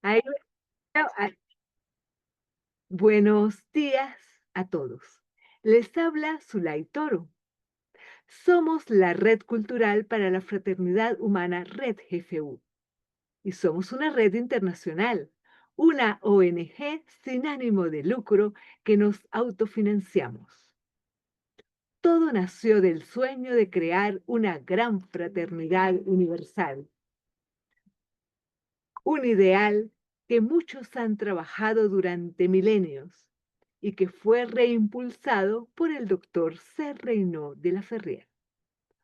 Ahí veo buenos días a todos. Les habla Zulay Toro. Somos la Red Cultural para la Fraternidad Humana Red GFU y somos una red internacional, una ONG sin ánimo de lucro que nos autofinanciamos. Todo nació del sueño de crear una gran fraternidad universal, un ideal que muchos han trabajado durante milenios y que fue reimpulsado por el doctor C. Reynaud de la Ferrière.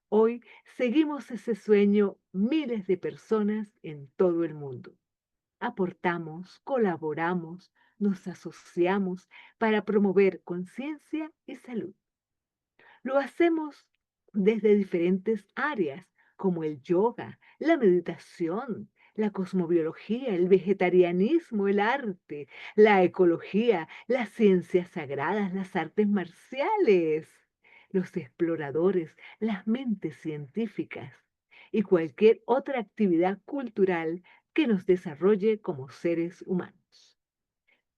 Hoy seguimos ese sueño miles de personas en todo el mundo. Aportamos, colaboramos, nos asociamos para promover conciencia y salud. Lo hacemos desde diferentes áreas como el yoga, la meditación, la cosmobiología, el vegetarianismo, el arte, la ecología, las ciencias sagradas, las artes marciales, los exploradores, las mentes científicas y cualquier otra actividad cultural que nos desarrolle como seres humanos.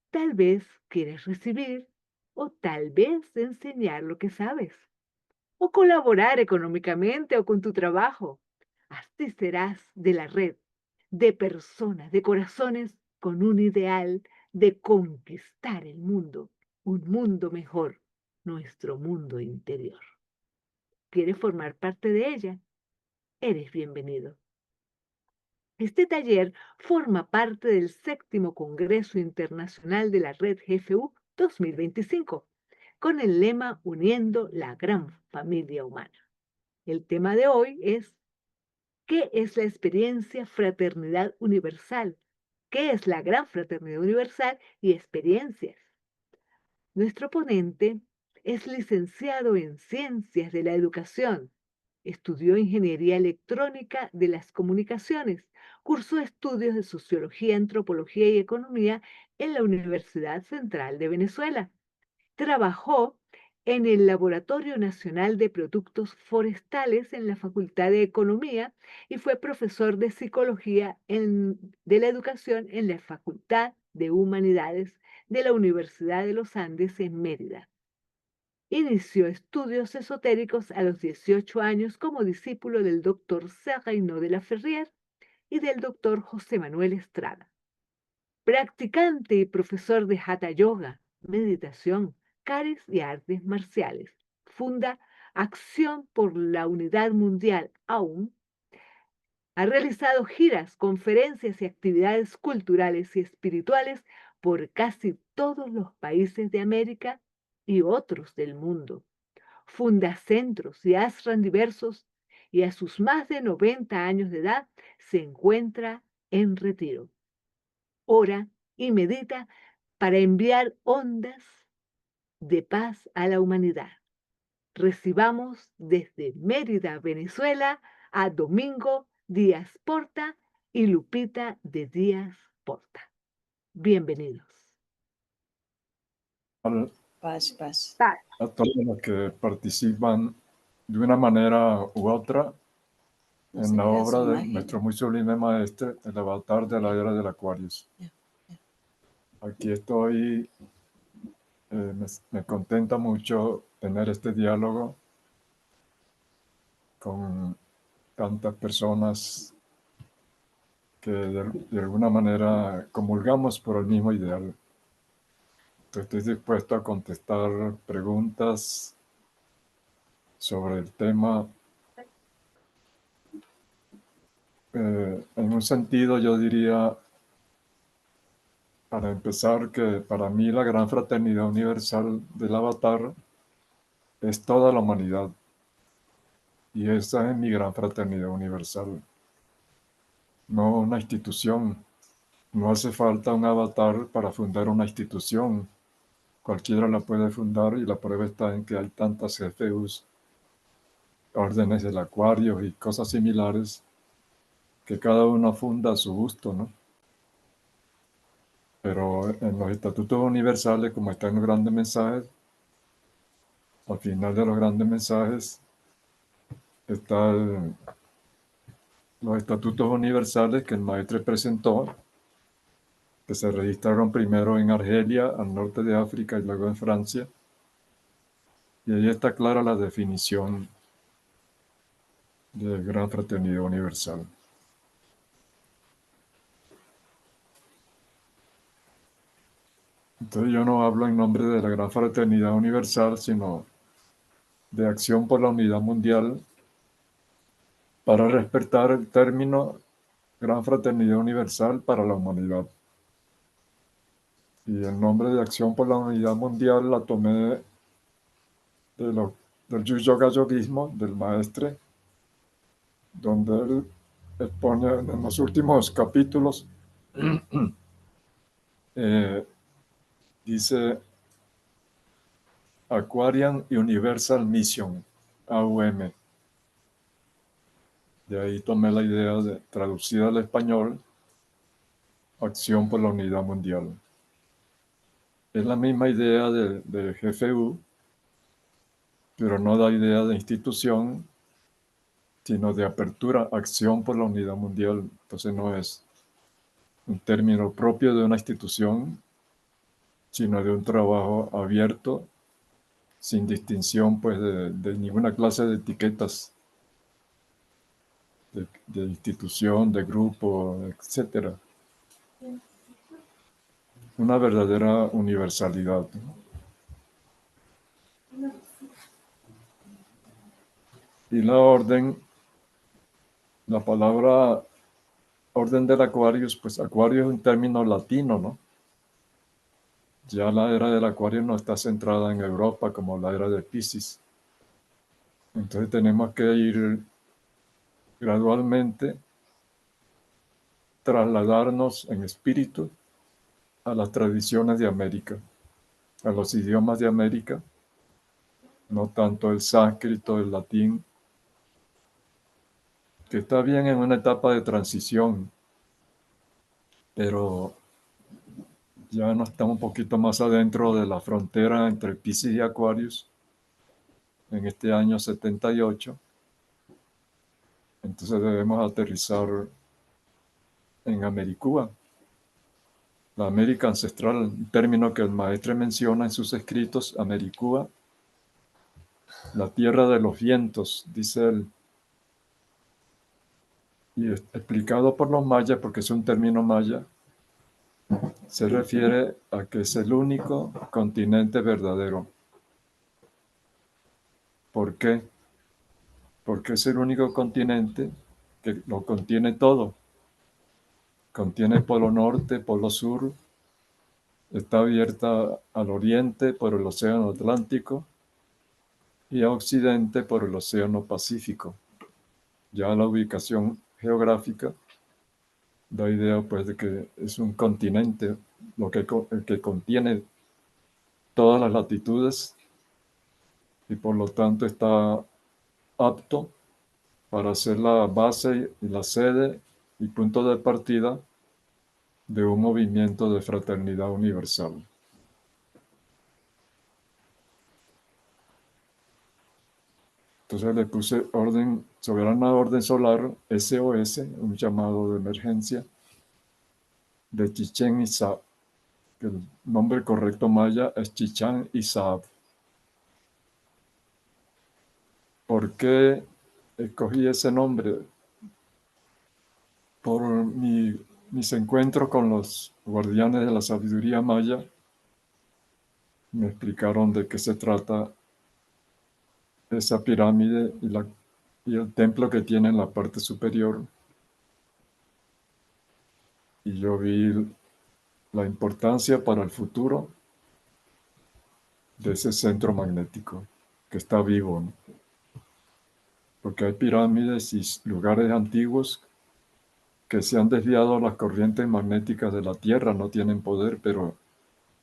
Tal vez quieres recibir o tal vez enseñar lo que sabes o colaborar económicamente o con tu trabajo. Así serás de la red de personas, de corazones con un ideal de conquistar el mundo, un mundo mejor, nuestro mundo interior. ¿Quieres formar parte de ella? Eres bienvenido. Este taller forma parte del 7º Congreso Internacional de la Red GFU 2025, con el lema Uniendo la gran familia humana. El tema de hoy es ¿qué es la experiencia fraternidad universal? ¿Qué es la gran fraternidad universal y experiencias? Nuestro ponente es licenciado en Ciencias de la Educación. Estudió Ingeniería Electrónica de las Comunicaciones. Cursó estudios de Sociología, Antropología y Economía en la Universidad Central de Venezuela. Trabajó en el Laboratorio Nacional de Productos Forestales en la Facultad de Economía y fue profesor de Psicología de la Educación en la Facultad de Humanidades de la Universidad de los Andes en Mérida. Inició estudios esotéricos a los 18 años como discípulo del doctor Reynaud de la Ferrière y del doctor José Manuel Estrada. Practicante y profesor de Hatha Yoga, meditación, caris y artes marciales. Funda Acción por la Unidad Mundial, AUM. Ha realizado giras, conferencias y actividades culturales y espirituales por casi todos los países de América y otros del mundo. Funda centros y ashram diversos y a sus más de 90 años de edad se encuentra en retiro. Ora y medita para enviar ondas de paz a la humanidad. Recibamos desde Mérida, Venezuela, a Domingo Díaz Porta y Lupita de Díaz Porta. Bienvenidos. Paz, paz. A todos los que participan de una manera u otra en la obra de nuestro muy sublime maestro, el avatar de la era del Aquarius. Aquí estoy, me contenta mucho tener este diálogo con tantas personas que de alguna manera comulgamos por el mismo ideal. Estoy dispuesto a contestar preguntas sobre el tema. En un sentido, yo diría, para empezar, que para mí la gran fraternidad universal del avatar es toda la humanidad. Y esa es mi gran fraternidad universal. No una institución. No hace falta un avatar para fundar una institución. Cualquiera la puede fundar y la prueba está en que hay tantas GFUs, órdenes del Acuario y cosas similares que cada uno funda a su gusto, ¿no? Pero en los estatutos universales, como están los grandes mensajes, al final de los grandes mensajes están los estatutos universales que el maestro presentó que se registraron primero en Argelia, al norte de África, y luego en Francia. Y ahí está clara la definición de Gran Fraternidad Universal. Entonces yo no hablo en nombre de la Gran Fraternidad Universal, sino de Acción por la Unidad Mundial, para respetar el término Gran Fraternidad Universal para la humanidad. Y el nombre de Acción por la Unidad Mundial la tomé del yoga-yoguismo, del maestre, donde él expone en los últimos capítulos, dice Aquarian Universal Mission, AUM. De ahí tomé la idea de traducida al español, Acción por la Unidad Mundial. Es la misma idea de GFU, pero no da idea de institución, sino de apertura, acción por la unidad mundial. Entonces no es un término propio de una institución, sino de un trabajo abierto, sin distinción pues de ninguna clase de etiquetas, de institución, de grupo, etcétera. Una verdadera universalidad, ¿no? Y la orden, la palabra orden del Aquarius, pues Acuario es un término latino, ¿no? Ya la era del Acuario no está centrada en Europa como la era de Piscis. Entonces tenemos que ir gradualmente, trasladarnos en espíritu a las tradiciones de América, a los idiomas de América, no tanto el sánscrito, el latín, que está bien en una etapa de transición, pero ya no está un poquito más adentro de la frontera entre Piscis y Aquarius en este año 78. Entonces debemos aterrizar en Americúa, la América ancestral, un término que el maestre menciona en sus escritos, Americúa, la tierra de los vientos, dice él, y explicado por los mayas, porque es un término maya, se refiere a que es el único continente verdadero. ¿Por qué? Porque es el único continente que lo contiene todo. Contiene polo norte, polo sur, está abierta al oriente por el océano Atlántico y a occidente por el océano Pacífico. Ya la ubicación geográfica da idea pues de que es un continente, el que contiene todas las latitudes y por lo tanto está apto para ser la base y la sede y punto de partida de un movimiento de fraternidad universal. Entonces le puse Soberana Orden Solar, SOS, un llamado de emergencia, de Chichén Itzá, que el nombre correcto maya es Chichán Itzá. ¿Por qué escogí ese nombre? Por mis encuentros con los guardianes de la sabiduría maya, me explicaron de qué se trata esa pirámide y el templo que tiene en la parte superior. Y yo vi la importancia para el futuro de ese centro magnético que está vivo, ¿no? Porque hay pirámides y lugares antiguos que se han desviado las corrientes magnéticas de la Tierra, no tienen poder, pero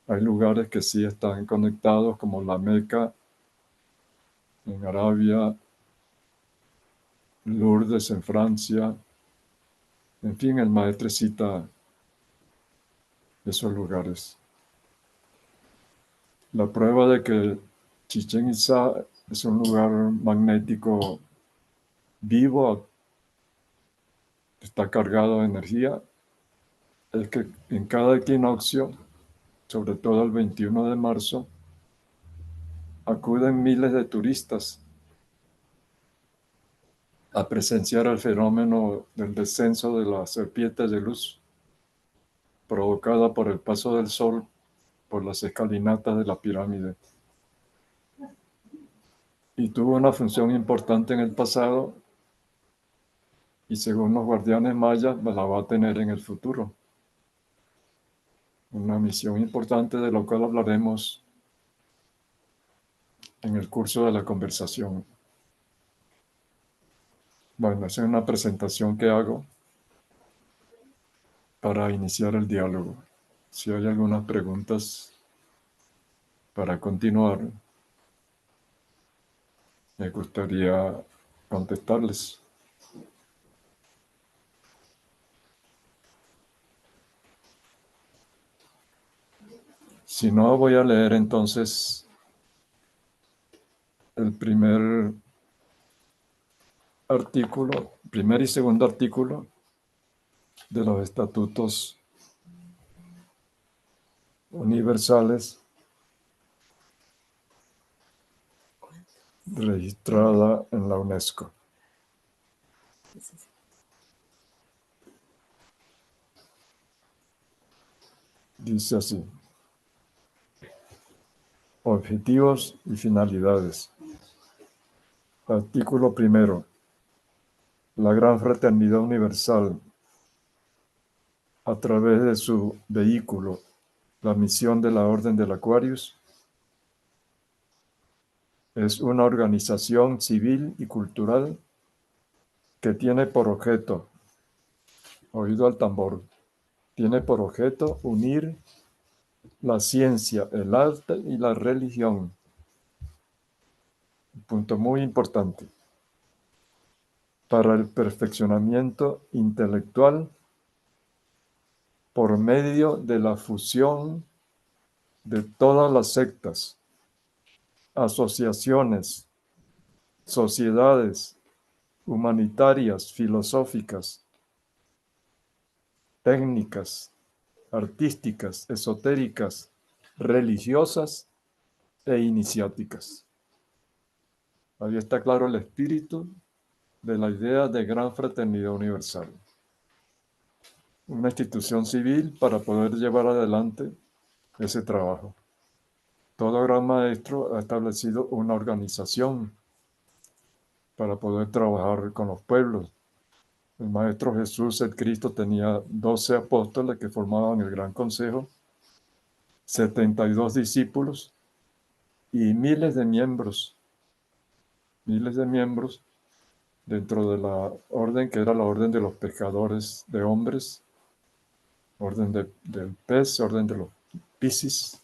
hay lugares que sí están conectados, como la Meca en Arabia, Lourdes en Francia. En fin, el maestro cita esos lugares. La prueba de que Chichén Itzá es un lugar magnético vivo, está cargado de energía, es que en cada equinoccio, sobre todo el 21 de marzo, acuden miles de turistas a presenciar el fenómeno del descenso de las serpientes de luz provocada por el paso del sol por las escalinatas de la pirámide. Y tuvo una función importante en el pasado y según los guardianes mayas la va a tener en el futuro. Una misión importante de lo cual hablaremos en el curso de la conversación. Bueno, esa es una presentación que hago para iniciar el diálogo. Si hay algunas preguntas para continuar, me gustaría contestarles. Si no, voy a leer entonces el primer y segundo artículo de los estatutos universales registrada en la UNESCO. Dice así: objetivos y finalidades. Artículo primero. La Gran Fraternidad Universal, a través de su vehículo, la misión de la Orden del Aquarius, es una organización civil y cultural que tiene por objeto, oído al tambor, tiene por objeto unir la ciencia, el arte y la religión. Un punto muy importante. Para el perfeccionamiento intelectual por medio de la fusión de todas las sectas, asociaciones, sociedades humanitarias, filosóficas, técnicas, artísticas, esotéricas, religiosas e iniciáticas. Ahí está claro el espíritu de la idea de gran fraternidad universal. Una institución civil para poder llevar adelante ese trabajo. Todo gran maestro ha establecido una organización para poder trabajar con los pueblos. El Maestro Jesús, el Cristo, tenía 12 apóstoles que formaban el Gran Consejo, 72 discípulos y miles de miembros dentro de la orden que era la orden de los pescadores de hombres, orden del pez, orden de los Piscis.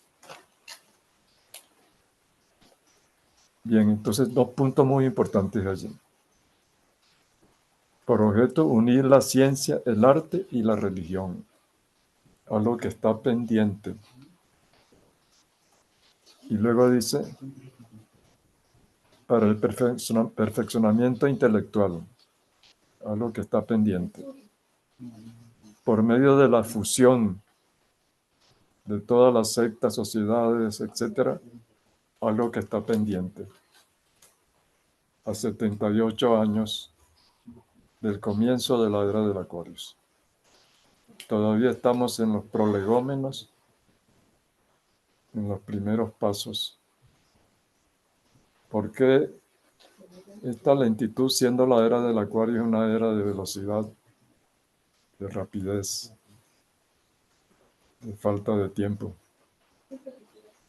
Bien, entonces 2 puntos muy importantes allí. Por objeto, unir la ciencia, el arte y la religión, algo que está pendiente. Y luego dice, para el perfeccionamiento intelectual, algo que está pendiente. Por medio de la fusión de todas las sectas, sociedades, etcétera, algo que está pendiente. A 78 años del comienzo de la era del Aquarius. Todavía estamos en los prolegómenos, en los primeros pasos. ¿Por qué esta lentitud, siendo la era del Acuario una era de velocidad, de rapidez, de falta de tiempo?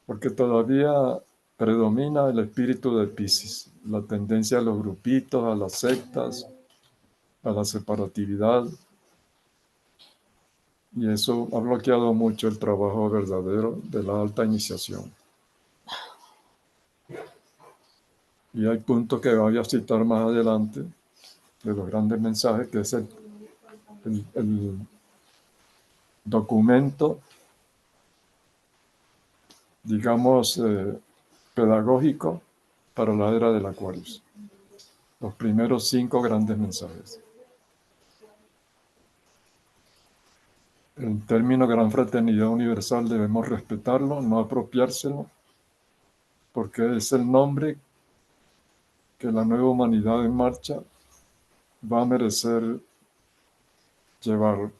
Porque todavía predomina el espíritu de Piscis, la tendencia a los grupitos, a las sectas, a la separatividad, y eso ha bloqueado mucho el trabajo verdadero de la alta iniciación. Y hay puntos que voy a citar más adelante de los grandes mensajes, que es el documento, digamos, pedagógico para la era del Aquarius. Los primeros 5 grandes mensajes. El término Gran Fraternidad Universal debemos respetarlo, no apropiárselo, porque es el nombre que la nueva humanidad en marcha va a merecer llevar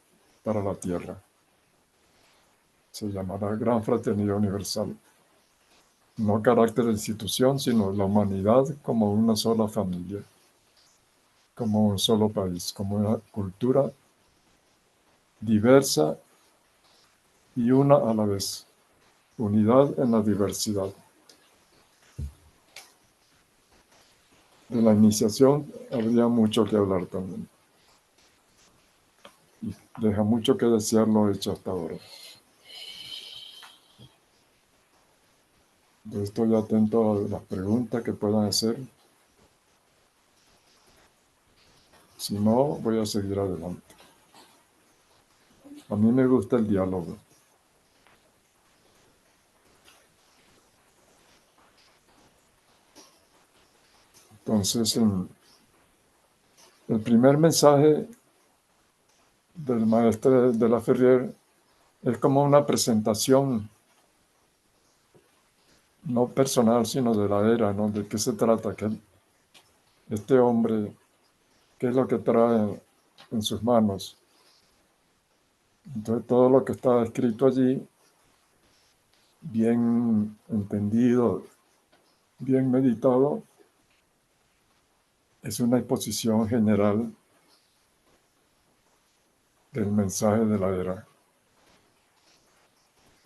para la tierra. Se llamará Gran Fraternidad Universal. No carácter de institución, sino la humanidad como una sola familia, como un solo país, como una cultura diversa y una a la vez. Unidad en la diversidad. De la iniciación habría mucho que hablar también. Y deja mucho que desear lo hecho hasta ahora. Yo estoy atento a las preguntas que puedan hacer. Si no, voy a seguir adelante. A mí me gusta el diálogo. Entonces, el primer mensaje del maestro de la Ferrier es como una presentación, no personal, sino de la era, ¿no? ¿De qué se trata? Que este hombre, ¿qué es lo que trae en sus manos? Entonces, todo lo que está escrito allí, bien entendido, bien meditado, es una exposición general del mensaje de la era.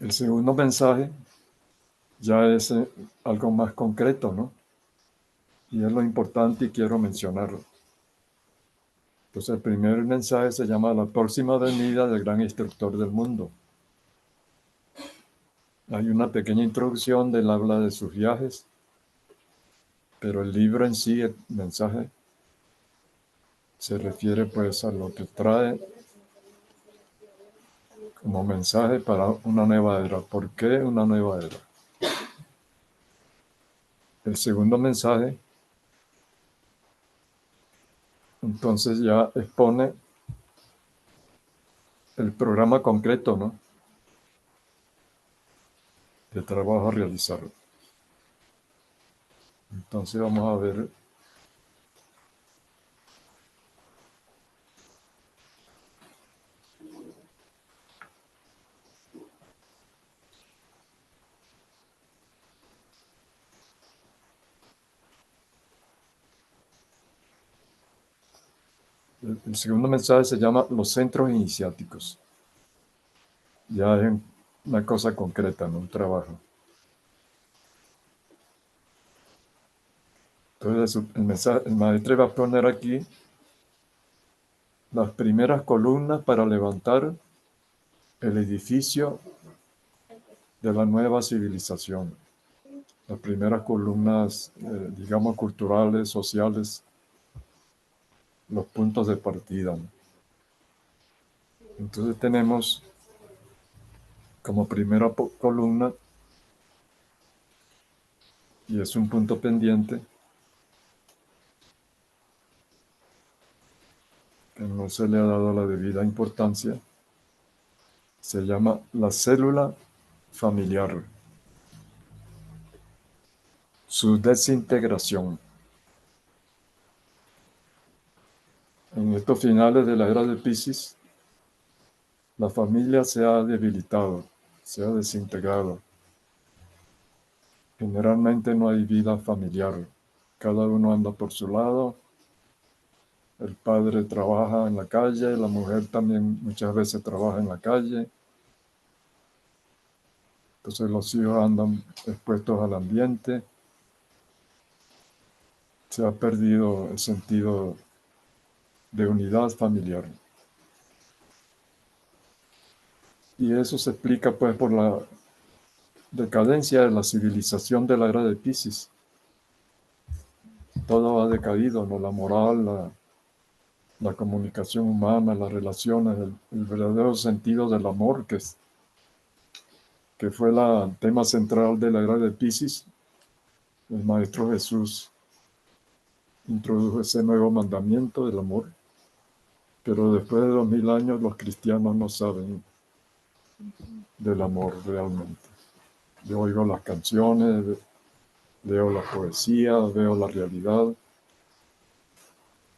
El segundo mensaje ya es algo más concreto, ¿no? Y es lo importante y quiero mencionarlo. Entonces, el primer mensaje se llama La próxima venida del gran instructor del mundo. Hay una pequeña introducción del habla de sus viajes, pero el libro en sí, el mensaje, se refiere pues a lo que trae como mensaje para una nueva era. ¿Por qué una nueva era? El segundo mensaje, entonces ya expone el programa concreto, ¿no? De trabajo a realizar. Entonces vamos a ver el segundo mensaje se llama Los centros iniciáticos. Ya es una cosa concreta, ¿no? Un trabajo. Entonces el maestro va a poner aquí las primeras columnas para levantar el edificio de la nueva civilización. Las primeras columnas, digamos, culturales, sociales, los puntos de partida, ¿no? Entonces tenemos como primera columna, y es un punto pendiente, que no se le ha dado la debida importancia, se llama la célula familiar, su desintegración. En estos finales de la era de Piscis, la familia se ha debilitado, se ha desintegrado. Generalmente no hay vida familiar. Cada uno anda por su lado. El padre trabaja en la calle, la mujer también muchas veces trabaja en la calle. Entonces los hijos andan expuestos al ambiente. Se ha perdido el sentido de unidad familiar. Y eso se explica pues por la decadencia de la civilización de la era de Piscis. Todo ha decaído, ¿no? La moral, la comunicación humana, las relaciones, el verdadero sentido del amor, que fue el tema central de la era de Piscis. El Maestro Jesús introdujo ese nuevo mandamiento del amor, pero después de 2000 años los cristianos no saben del amor realmente. Yo oigo las canciones, leo la poesía, veo la realidad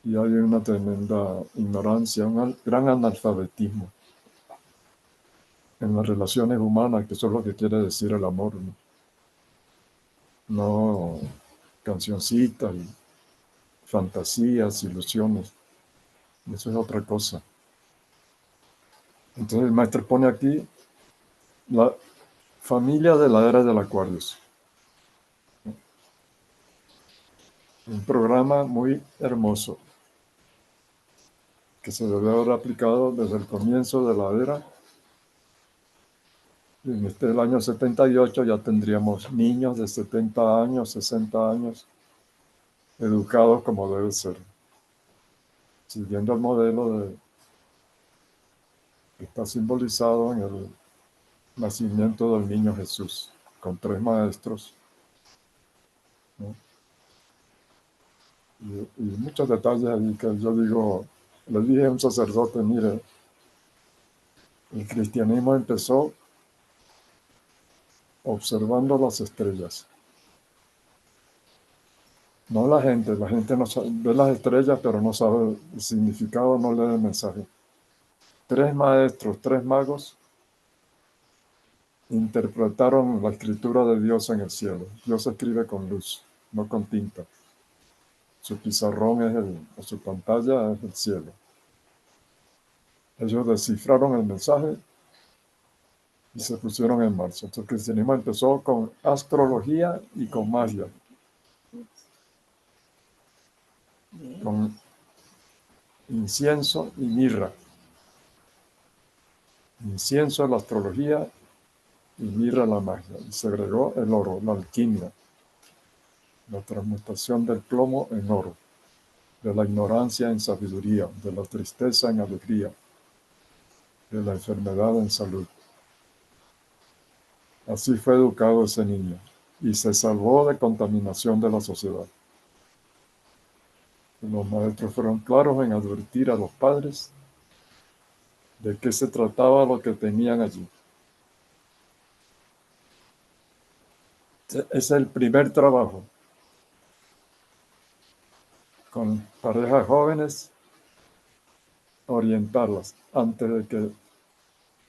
y hay una tremenda ignorancia, un gran analfabetismo en las relaciones humanas, que eso es lo que quiere decir el amor, ¿no? No cancioncitas y fantasías, ilusiones, eso es otra cosa. Entonces el maestro pone aquí la familia de la era del Aquarius. Un programa muy hermoso que se debe haber aplicado desde el comienzo de la era. En el año 78 ya tendríamos niños de 70 años, 60 años, educados como debe ser, siguiendo el modelo que está simbolizado en el nacimiento del niño Jesús, con 3 maestros, ¿no? Y muchos detalles ahí que yo digo, le dije a un sacerdote, mire, el cristianismo empezó observando las estrellas. No la gente no sabe, ve las estrellas, pero no sabe el significado, no lee el mensaje. 3 maestros, 3 magos interpretaron la escritura de Dios en el cielo. Dios escribe con luz, no con tinta. Su pizarrón o su pantalla es el cielo. Ellos descifraron el mensaje y se pusieron en marcha. Entonces el cristianismo empezó con astrología y con magia, Bien. con incienso y mirra. Incienso la astrología y mirra la magia. Y se agregó el oro, la alquimia, la transmutación del plomo en oro, de la ignorancia en sabiduría, de la tristeza en alegría, de la enfermedad en salud. Así fue educado ese niño y se salvó de contaminación de la sociedad. Los maestros fueron claros en advertir a los padres de qué se trataba lo que tenían allí. Es el primer trabajo con parejas jóvenes, orientarlas antes de que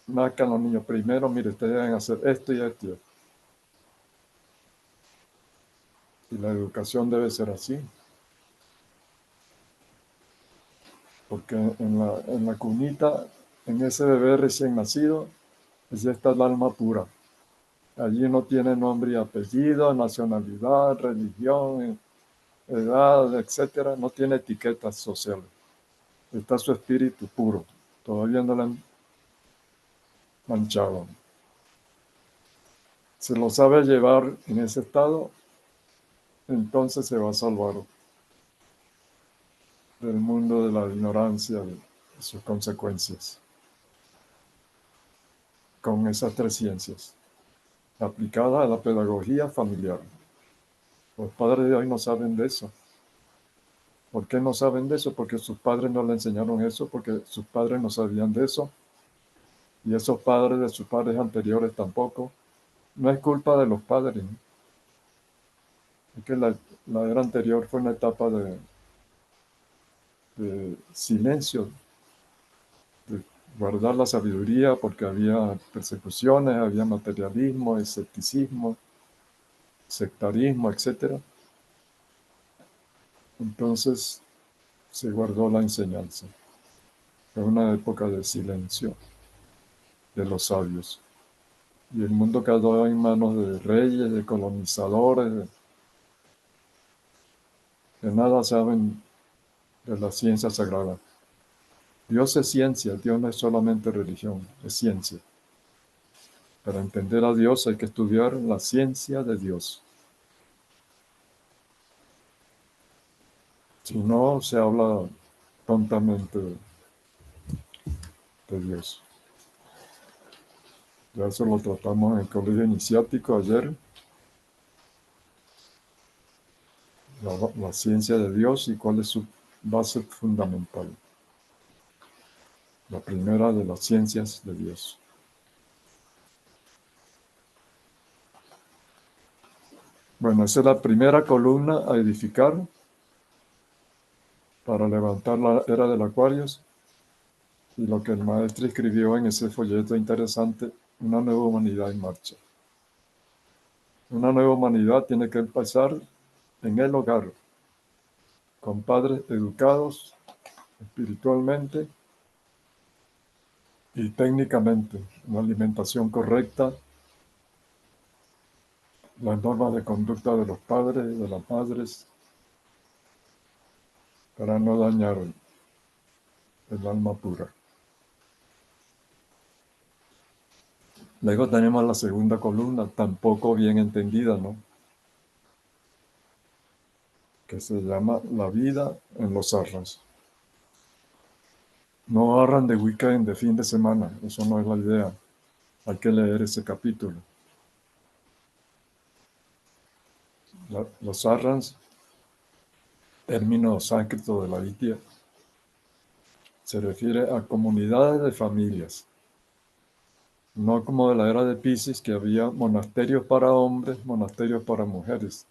nazcan los niños. Primero, mire, ustedes deben hacer esto y esto. Y la educación debe ser así. Porque en la cunita, en ese bebé recién nacido, ya está el alma pura. Allí no tiene nombre y apellido, nacionalidad, religión, edad, etcétera. No tiene etiquetas sociales. Está su espíritu puro. Todavía no lo han manchado. Se lo sabe llevar en ese estado, entonces se va a salvar del mundo de la ignorancia, de sus consecuencias, con esas 3 ciencias, aplicadas a la pedagogía familiar. Los padres de hoy no saben de eso. ¿Por qué no saben de eso? Porque sus padres no le enseñaron eso, porque sus padres no sabían de eso, y esos padres de sus padres anteriores tampoco. No es culpa de los padres, ¿no? Es que la era anterior fue una etapa de silencio, de guardar la sabiduría, porque había persecuciones, había materialismo, escepticismo, sectarismo, etc. Entonces se guardó la enseñanza. Fue una época de silencio de los sabios. Y el mundo quedó en manos de reyes, de colonizadores, que nada saben de la ciencia sagrada. Dios es ciencia, Dios no es solamente religión, es ciencia. Para entender a Dios hay que estudiar la ciencia de Dios. Si no, se habla tontamente de Dios. Ya eso lo tratamos en el colegio iniciático ayer. La ciencia de Dios y cuál es su base fundamental. La primera de las ciencias de Dios. Bueno, esa es la primera columna a edificar para levantar la era del Aquarius. Y lo que el maestro escribió en ese folleto interesante, una nueva humanidad en marcha. Una nueva humanidad tiene que empezar en el hogar, con padres educados espiritualmente y técnicamente, una alimentación correcta, las normas de conducta de los padres y de las madres, para no dañar el alma pura. Luego tenemos la segunda columna, tampoco bien entendida, ¿no? Que se llama La vida en los Arras. No agarran de weekend, de fin de semana, eso no es la idea. Hay que leer ese capítulo. Los Arrans, término sánscrito de la India, se refiere a comunidades de familias. No como de la era de Piscis, que había monasterios para hombres, monasterios para mujeres.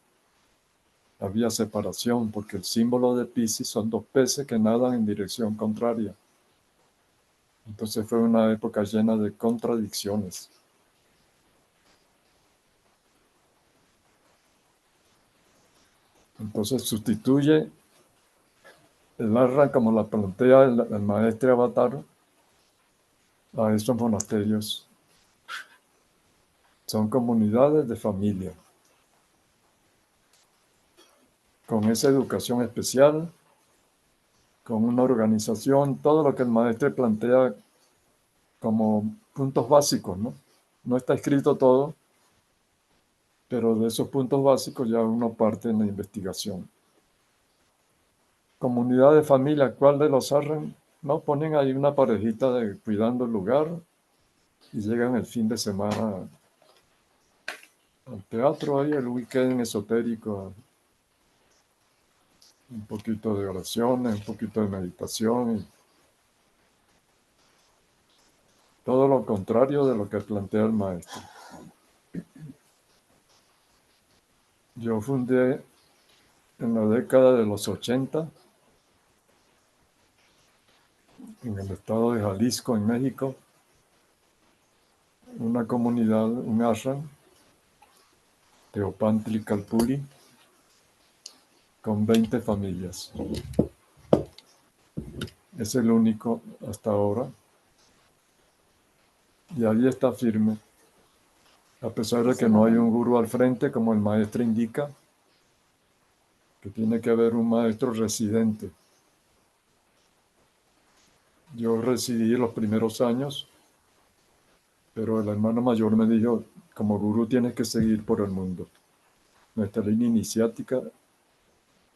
Había separación, porque el símbolo de Piscis son dos peces que nadan en dirección contraria. Entonces fue una época llena de contradicciones. Entonces sustituye el Arran, como la plantea el maestro Avatar, a estos monasterios. Son comunidades de familia, con esa educación especial, con una organización, todo lo que el maestro plantea como puntos básicos, ¿no? No está escrito todo, pero de esos puntos básicos ya uno parte en la investigación. Comunidad de familia, ¿cuál de los Arran? No, ponen ahí una parejita de cuidando el lugar y llegan el fin de semana al teatro, ahí el weekend esotérico, un poquito de oraciones, un poquito de meditación, y todo lo contrario de lo que plantea el maestro. Yo fundé en la década de los 80, en el estado de Jalisco, en México, una comunidad, un ashram, Teopantli Calpuri, con 20 familias. Es el único hasta ahora. Y ahí está firme, a pesar de que no hay un gurú al frente, como el maestro indica, que tiene que haber un maestro residente. Yo residí los primeros años, pero el hermano mayor me dijo, como gurú tienes que seguir por el mundo. Nuestra línea iniciática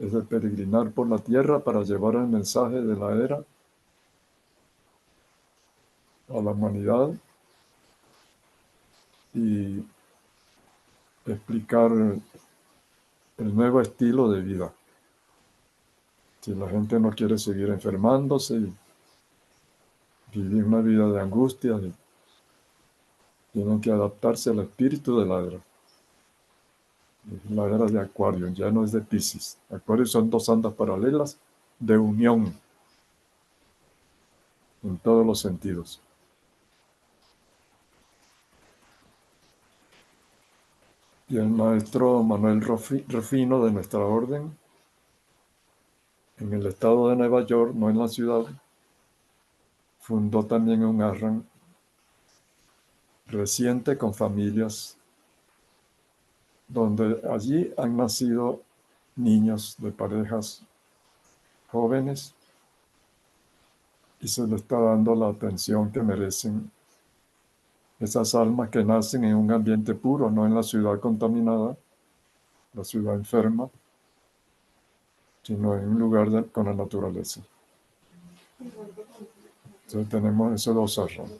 es de peregrinar por la tierra para llevar el mensaje de la era a la humanidad y explicar el nuevo estilo de vida. Si la gente no quiere seguir enfermándose y vivir una vida de angustia, tienen que adaptarse al espíritu de la era. La era de Acuario, ya no es de Piscis. Acuario son dos andas paralelas de unión en todos los sentidos. Y el maestro Manuel Rufino de nuestra orden, en el estado de Nueva York, no en la ciudad, fundó también un ashram reciente con familias, donde allí han nacido niños de parejas jóvenes y se les está dando la atención que merecen esas almas que nacen en un ambiente puro, no en la ciudad contaminada, la ciudad enferma, sino en un lugar con la naturaleza. Entonces tenemos esos dos ashram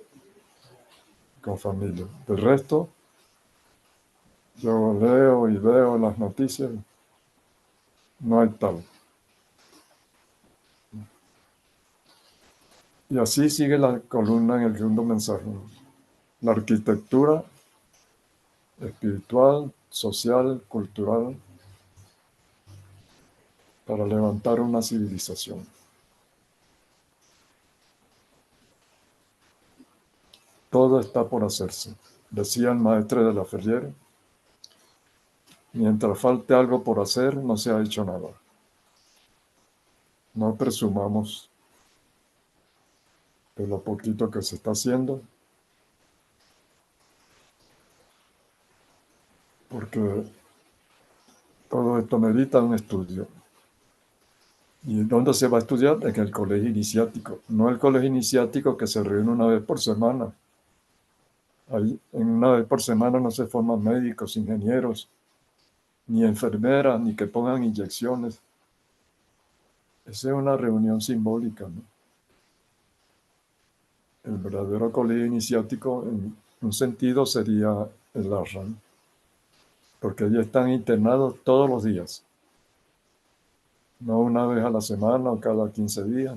con familia. Del resto, yo leo y veo las noticias, no hay tal. Y así sigue la columna en el segundo mensaje. La arquitectura espiritual social, cultural, para levantar una civilización. Todo está por hacerse, decía el maestre de la Ferrier. Mientras falte algo por hacer, no se ha hecho nada. No presumamos de lo poquito que se está haciendo, porque todo esto merita un estudio. ¿Y dónde se va a estudiar? En el colegio iniciático. No el colegio iniciático que se reúne una vez por semana. Ahí, en una vez por semana no se forman médicos, ingenieros, ni enfermeras, ni que pongan inyecciones. Esa es una reunión simbólica, ¿no? El verdadero colegio iniciático, en un sentido, sería el Ashram, porque allí están internados todos los días, no una vez a la semana o cada 15 días,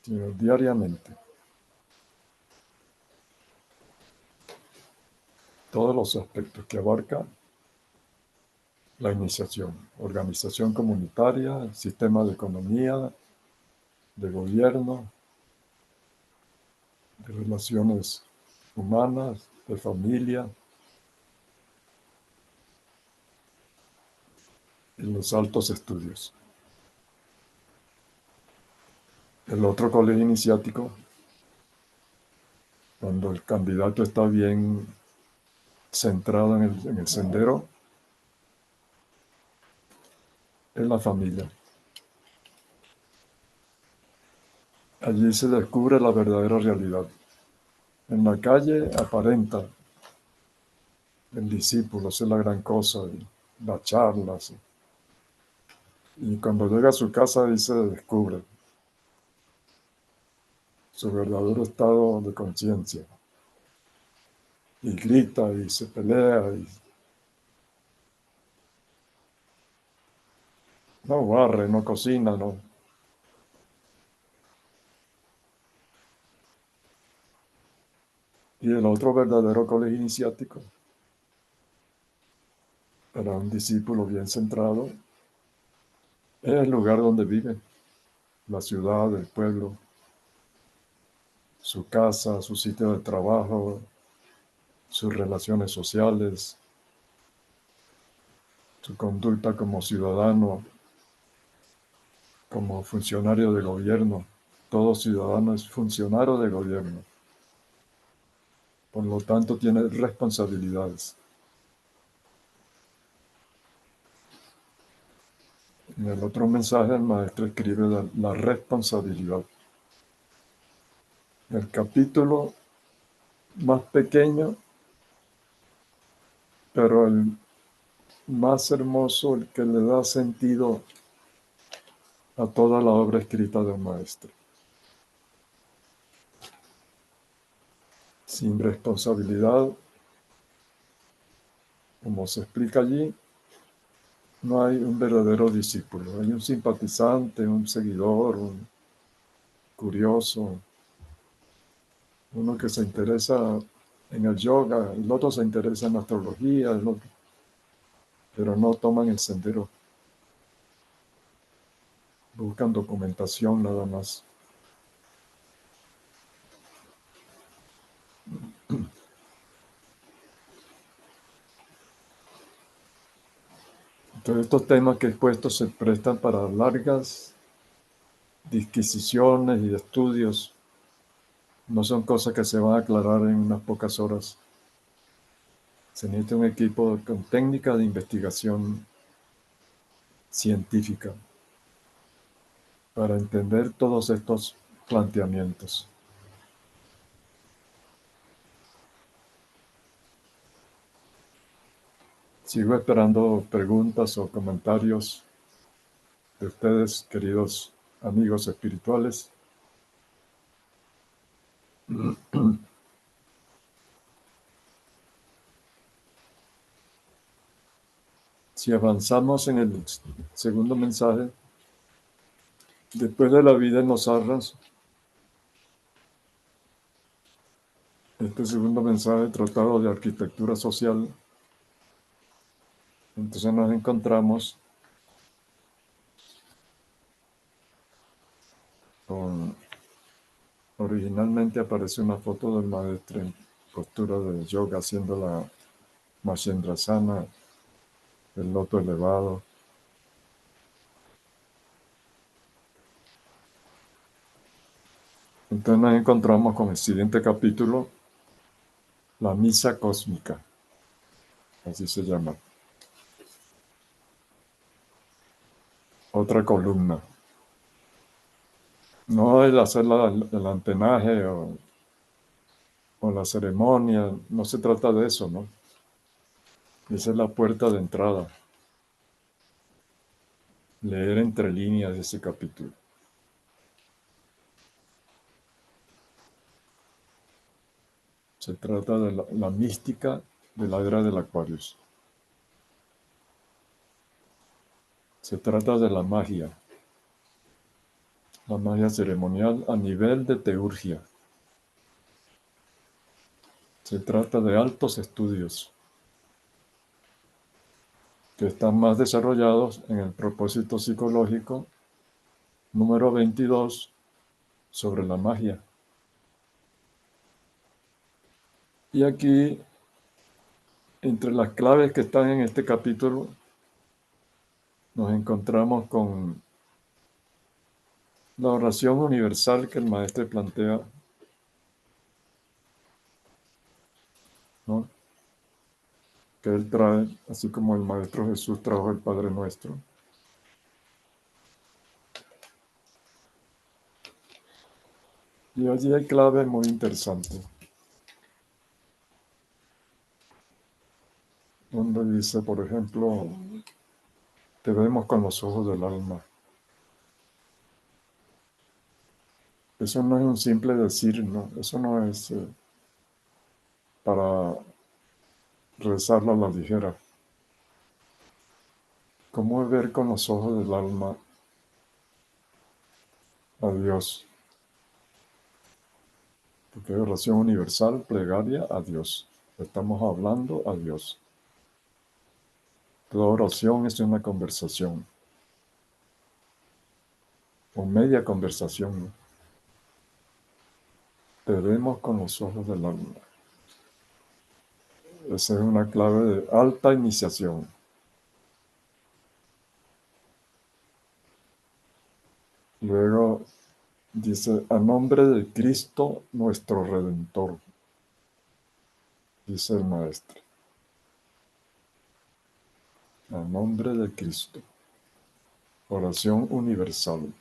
sino diariamente. Todos los aspectos que abarca la iniciación, organización comunitaria, sistema de economía, de gobierno, de relaciones humanas, de familia, y los altos estudios. El otro colegio iniciático, cuando el candidato está bien centrado en el sendero, es la familia. Allí se descubre la verdadera realidad. En la calle aparenta el discípulo, es la gran cosa, y las charlas. Y cuando llega a su casa, ahí se descubre su verdadero estado de conciencia. Y grita y se pelea y no barre, no cocina, no. Y el otro verdadero colegio iniciático, para un discípulo bien centrado, es el lugar donde vive, la ciudad, el pueblo, su casa, su sitio de trabajo, sus relaciones sociales, su conducta como ciudadano, como funcionario de gobierno. Todo ciudadano es funcionario de gobierno. Por lo tanto, tiene responsabilidades. En el otro mensaje, el maestro escribe la responsabilidad. El capítulo más pequeño, pero el más hermoso, el que le da sentido a toda la obra escrita del maestro. Sin responsabilidad, como se explica allí, no hay un verdadero discípulo. Hay un simpatizante, un seguidor, un curioso, uno que se interesa en el yoga, el otro se interesa en la astrología, el otro, pero no toman el sendero. Buscan documentación nada más. Entonces estos temas que he expuesto se prestan para largas disquisiciones y estudios. No son cosas que se van a aclarar en unas pocas horas. Se necesita un equipo con técnica de investigación científica para entender todos estos planteamientos. Sigo esperando preguntas o comentarios de ustedes, queridos amigos espirituales. Si avanzamos en el segundo mensaje, después de la vida en los ashrams, este segundo mensaje tratado de arquitectura social, Entonces nos encontramos con, originalmente aparece una foto del maestro en postura de yoga haciendo la Mahendrasana, el loto elevado. Entonces nos encontramos con el siguiente capítulo, la misa cósmica, así se llama. Otra columna. No el hacer el antenaje o la ceremonia, no se trata de eso, ¿no? Esa es la puerta de entrada. Leer entre líneas ese capítulo. Se trata de la mística de la era del Aquarius. Se trata de la magia ceremonial a nivel de teurgia. Se trata de altos estudios que están más desarrollados en el propósito psicológico número 22 sobre la magia. Y aquí, entre las claves que están en este capítulo, nos encontramos con la oración universal que el maestro plantea, ¿no? Que él trae, así como el Maestro Jesús trajo el Padre Nuestro. Y allí hay claves muy interesantes, donde dice, por ejemplo, te vemos con los ojos del alma. Eso no es un simple decir, ¿no? Eso no es para rezarlo a la ligera. ¿Cómo es ver con los ojos del alma a Dios? Porque es oración universal, plegaria a Dios. Estamos hablando a Dios. Toda oración es una conversación, o media conversación, ¿no? Te vemos con los ojos del alma. Esa es una clave de alta iniciación. Luego dice, a nombre de Cristo nuestro Redentor, dice el maestro. A nombre de Cristo. Oración universal.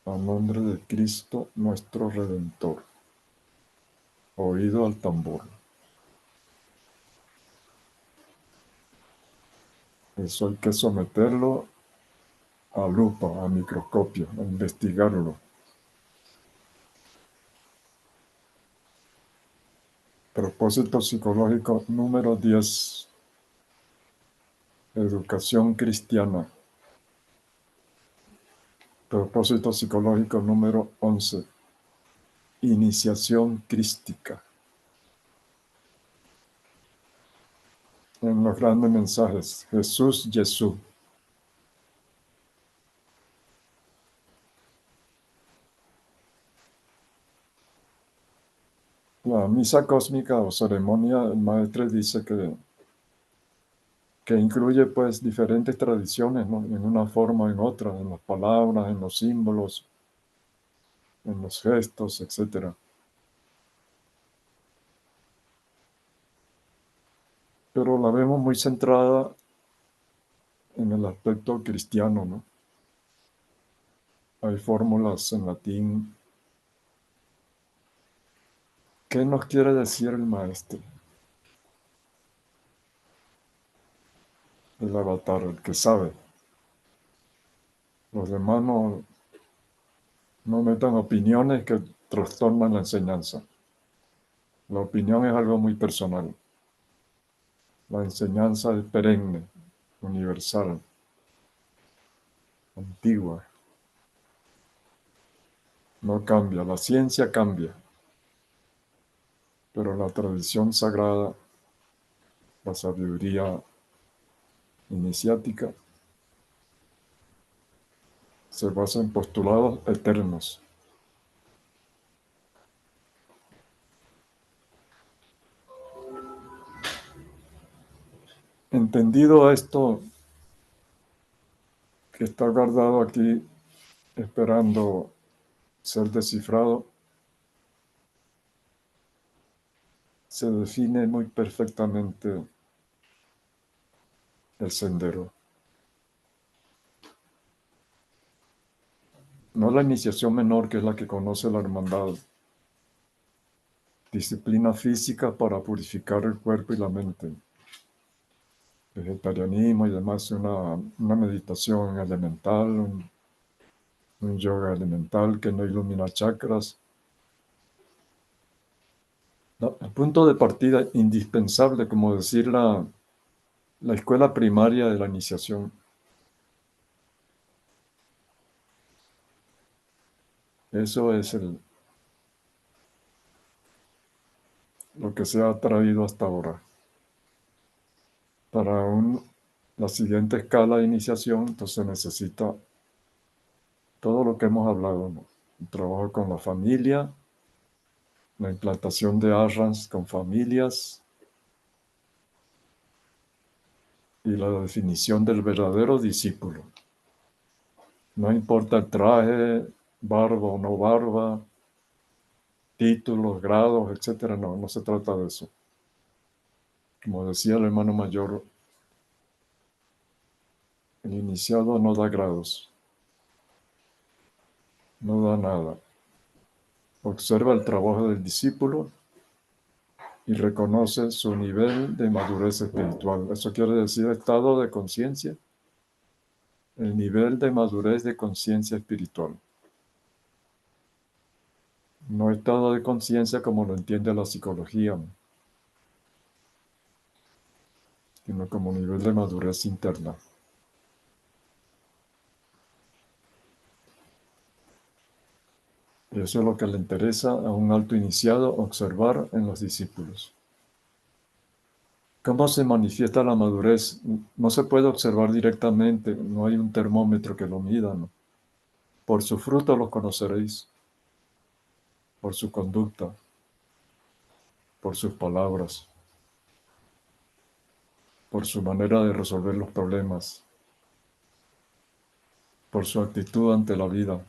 A nombre de Cristo nuestro Redentor. Oído al tambor. Eso hay que someterlo a lupa, a microscopio, a investigarlo. Propósito psicológico número 10. Educación cristiana. Propósito psicológico número 11. Iniciación crística. En los grandes mensajes, Jesús, Jesús. La misa cósmica o ceremonia, el maestro dice que incluye pues diferentes tradiciones, ¿no? En una forma o en otra, en las palabras, en los símbolos, en los gestos, etc. Pero la vemos muy centrada en el aspecto cristiano, ¿no? Hay fórmulas en latín. ¿Qué nos quiere decir el maestro? El avatar, el que sabe. Los demás no metan opiniones que trastornan la enseñanza. La opinión es algo muy personal. La enseñanza es perenne, universal, antigua. No cambia, la ciencia cambia, pero la tradición sagrada la sabiduría iniciática, se basa en postulados eternos. Entendido esto que está guardado aquí, esperando ser descifrado, se define muy perfectamente el sendero. No la iniciación menor, que es la que conoce la hermandad. Disciplina física para purificar el cuerpo y la mente. Vegetarianismo y demás, una meditación elemental, un yoga elemental que no ilumina chakras. No, el punto de partida indispensable, como decir la escuela primaria de la iniciación. Eso es lo que se ha traído hasta ahora. Para la siguiente escala de iniciación, entonces necesita todo lo que hemos hablado, ¿no? El trabajo con la familia, la implantación de ashrams con familias y la definición del verdadero discípulo. No importa el traje, barba o no barba, títulos, grados, etcétera, no se trata de eso. Como decía el hermano mayor, el iniciado no da grados, no da nada. Observa el trabajo del discípulo y reconoce su nivel de madurez espiritual. Eso quiere decir estado de conciencia, el nivel de madurez de conciencia espiritual. No estado de conciencia como lo entiende la psicología, sino como nivel de madurez interna. Y eso es lo que le interesa a un alto iniciado observar en los discípulos. ¿Cómo se manifiesta la madurez? No se puede observar directamente, no hay un termómetro que lo mida, ¿no? Por su fruto los conoceréis, por su conducta, por sus palabras, por su manera de resolver los problemas, por su actitud ante la vida,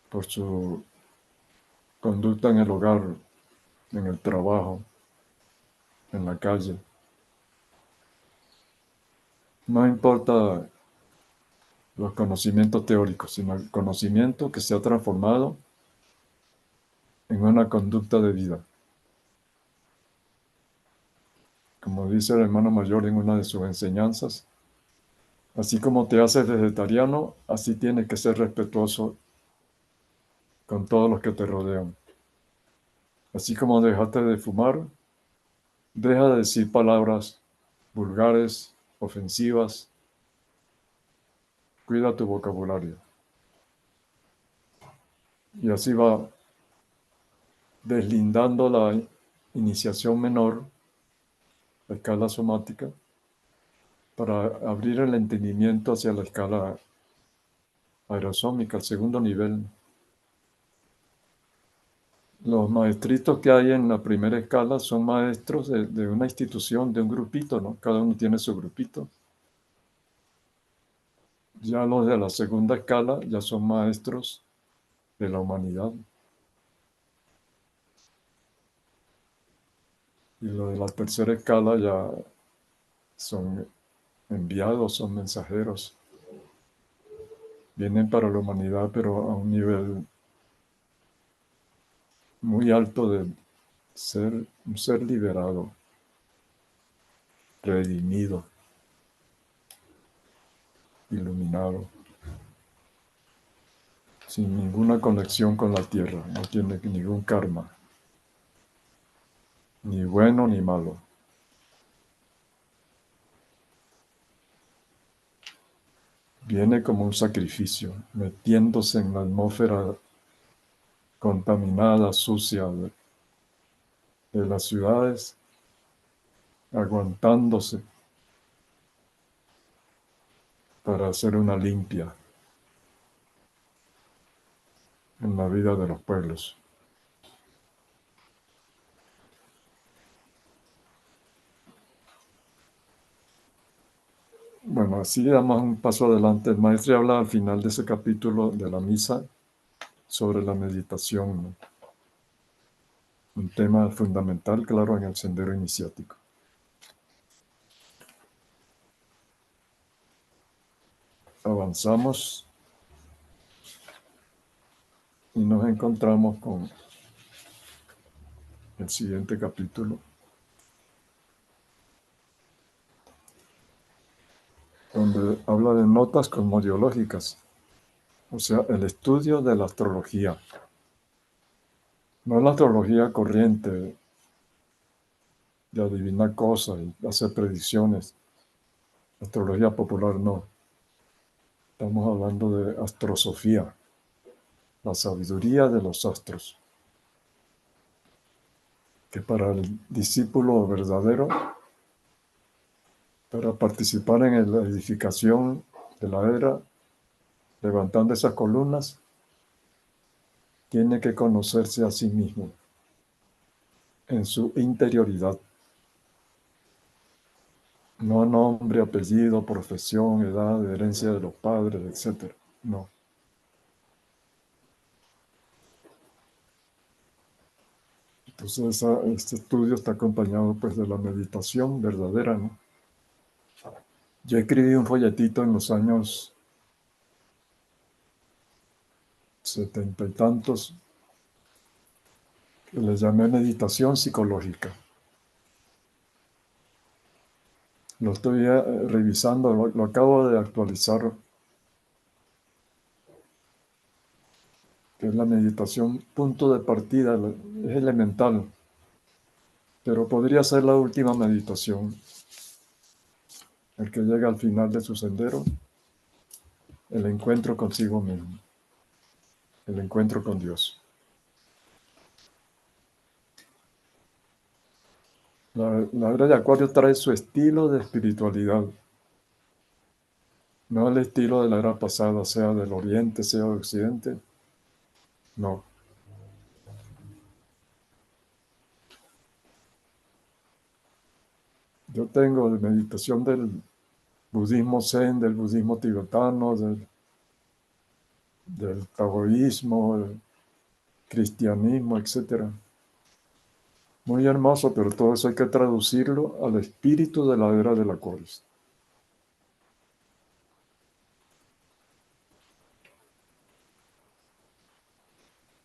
por su conducta en el hogar, en el trabajo, en la calle. No importa los conocimientos teóricos, sino el conocimiento que se ha transformado en una conducta de vida. Como dice el hermano mayor en una de sus enseñanzas, así como te haces vegetariano, así tienes que ser respetuoso con todos los que te rodean. Así como dejaste de fumar, deja de decir palabras vulgares, ofensivas. Cuida tu vocabulario. Y así va deslindando la iniciación menor, la escala somática, para abrir el entendimiento hacia la escala aerosómica, el segundo nivel. Los maestritos que hay en la primera escala son maestros de una institución, de un grupito, ¿no? Cada uno tiene su grupito. Ya los de la segunda escala ya son maestros de la humanidad. Y los de la tercera escala ya son enviados, son mensajeros. Vienen para la humanidad, pero a un nivel muy alto de ser un ser liberado, redimido, iluminado, sin ninguna conexión con la tierra, no tiene ningún karma, ni bueno ni malo. Viene como un sacrificio, metiéndose en la atmósfera contaminada, sucia de las ciudades, aguantándose para hacer una limpia en la vida de los pueblos. Bueno, así damos un paso adelante. El maestro habla al final de ese capítulo de la misa sobre la meditación, ¿no? Un tema fundamental, claro, en el sendero iniciático. Avanzamos y nos encontramos con el siguiente capítulo, donde habla de notas cosmodiológicas, o sea, el estudio de la astrología. No la astrología corriente de adivinar cosas y hacer predicciones. Astrología popular no. Estamos hablando de astrosofía, la sabiduría de los astros, que para el discípulo verdadero, para participar en la edificación de la era, levantando esas columnas, tiene que conocerse a sí mismo en su interioridad. No nombre, apellido, profesión, edad, herencia de los padres, etc. No. Entonces, este estudio está acompañado pues de la meditación verdadera, ¿no? Yo escribí un folletito en los años 70 y tantos que le llamé meditación psicológica. Lo estoy revisando, lo acabo de actualizar, que es la meditación punto de partida, es elemental, pero podría ser la última meditación. El que llega al final de su sendero, el encuentro consigo mismo, el encuentro con Dios. La era de Acuario trae su estilo de espiritualidad, no el estilo de la era pasada, sea del Oriente, sea del Occidente, no. Yo tengo de meditación del budismo zen, del budismo tibetano, del taoísmo, del cristianismo, etc. Muy hermoso, pero todo eso hay que traducirlo al espíritu de la era del Acuario.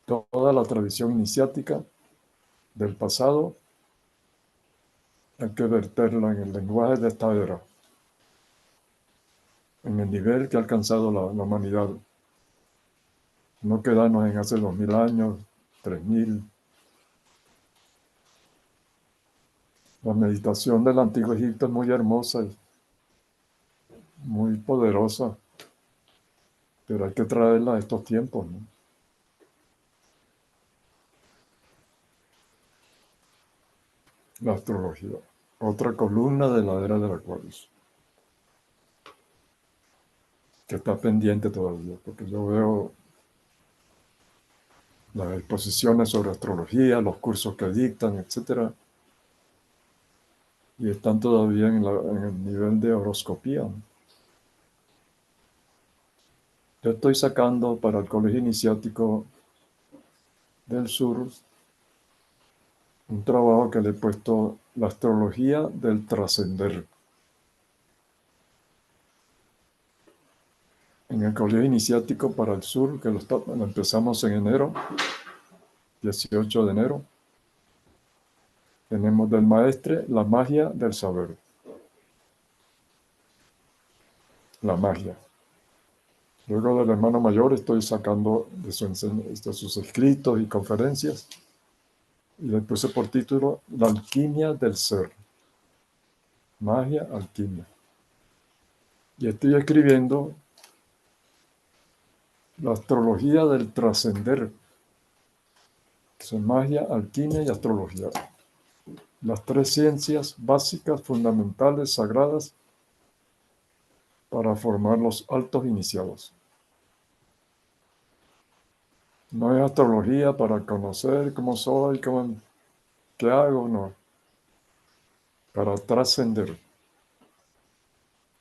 Toda la tradición iniciática del pasado hay que verterla en el lenguaje de esta era, en el nivel que ha alcanzado la humanidad. No quedarnos en hace 2000 años, 3000. La meditación del Antiguo Egipto es muy hermosa y muy poderosa, pero hay que traerla a estos tiempos, ¿no? La astrología, otra columna de la era del Acuario, que está pendiente todavía, porque yo veo las exposiciones sobre astrología, los cursos que dictan, etc. Y están todavía en el nivel de horoscopía, ¿no? Yo estoy sacando para el Colegio Iniciático del Sur un trabajo que le he puesto la astrología del trascender. En el Colegio Iniciático para el Sur, que lo empezamos en enero, 18 de enero, tenemos del maestre la magia del saber. La magia. Luego del hermano mayor estoy sacando de sus escritos y conferencias, y le puse por título La alquimia del ser. Magia, alquimia. Y estoy escribiendo la astrología del trascender, que son magia, alquimia y astrología. las tres ciencias básicas, fundamentales, sagradas, para formar los altos iniciados. No es astrología para conocer cómo soy, qué hago, no. Para trascender.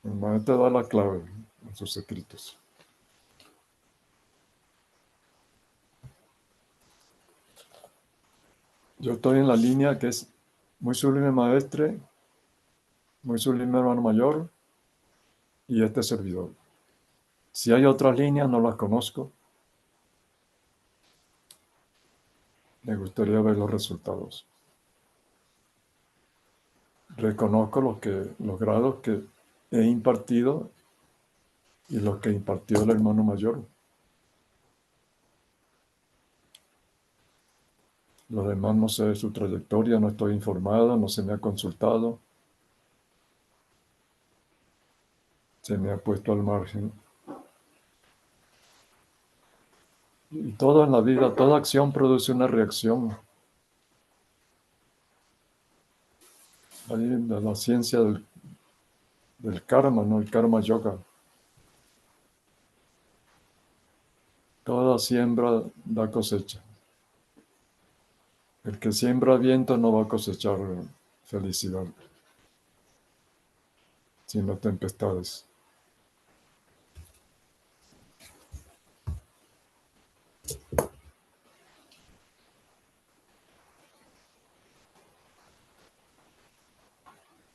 El maestro da la clave en sus escritos. Yo estoy en la línea que es muy sublime maestre, muy sublime hermano mayor y este servidor. Si hay otras líneas, no las conozco. Me gustaría ver los resultados. Reconozco los grados que he impartido y los que impartió el hermano mayor. Los demás no sé su trayectoria, no estoy informado, no se me ha consultado. Se me ha puesto al margen. Y todo en la vida, toda acción produce una reacción. Ahí de la ciencia del karma, ¿no? El karma yoga. Toda siembra da cosecha. El que siembra viento no va a cosechar felicidad, sino tempestades.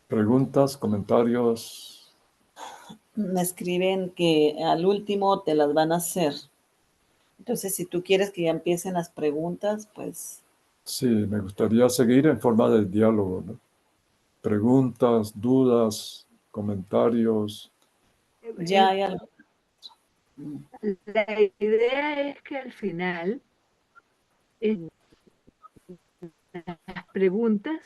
Preguntas, comentarios. Me escriben que al último te las van a hacer. Entonces, si tú quieres que ya empiecen las preguntas, pues Sí, me gustaría seguir en forma de diálogo, ¿no? Preguntas, dudas, comentarios. ya hay algo. La idea es que al final las preguntas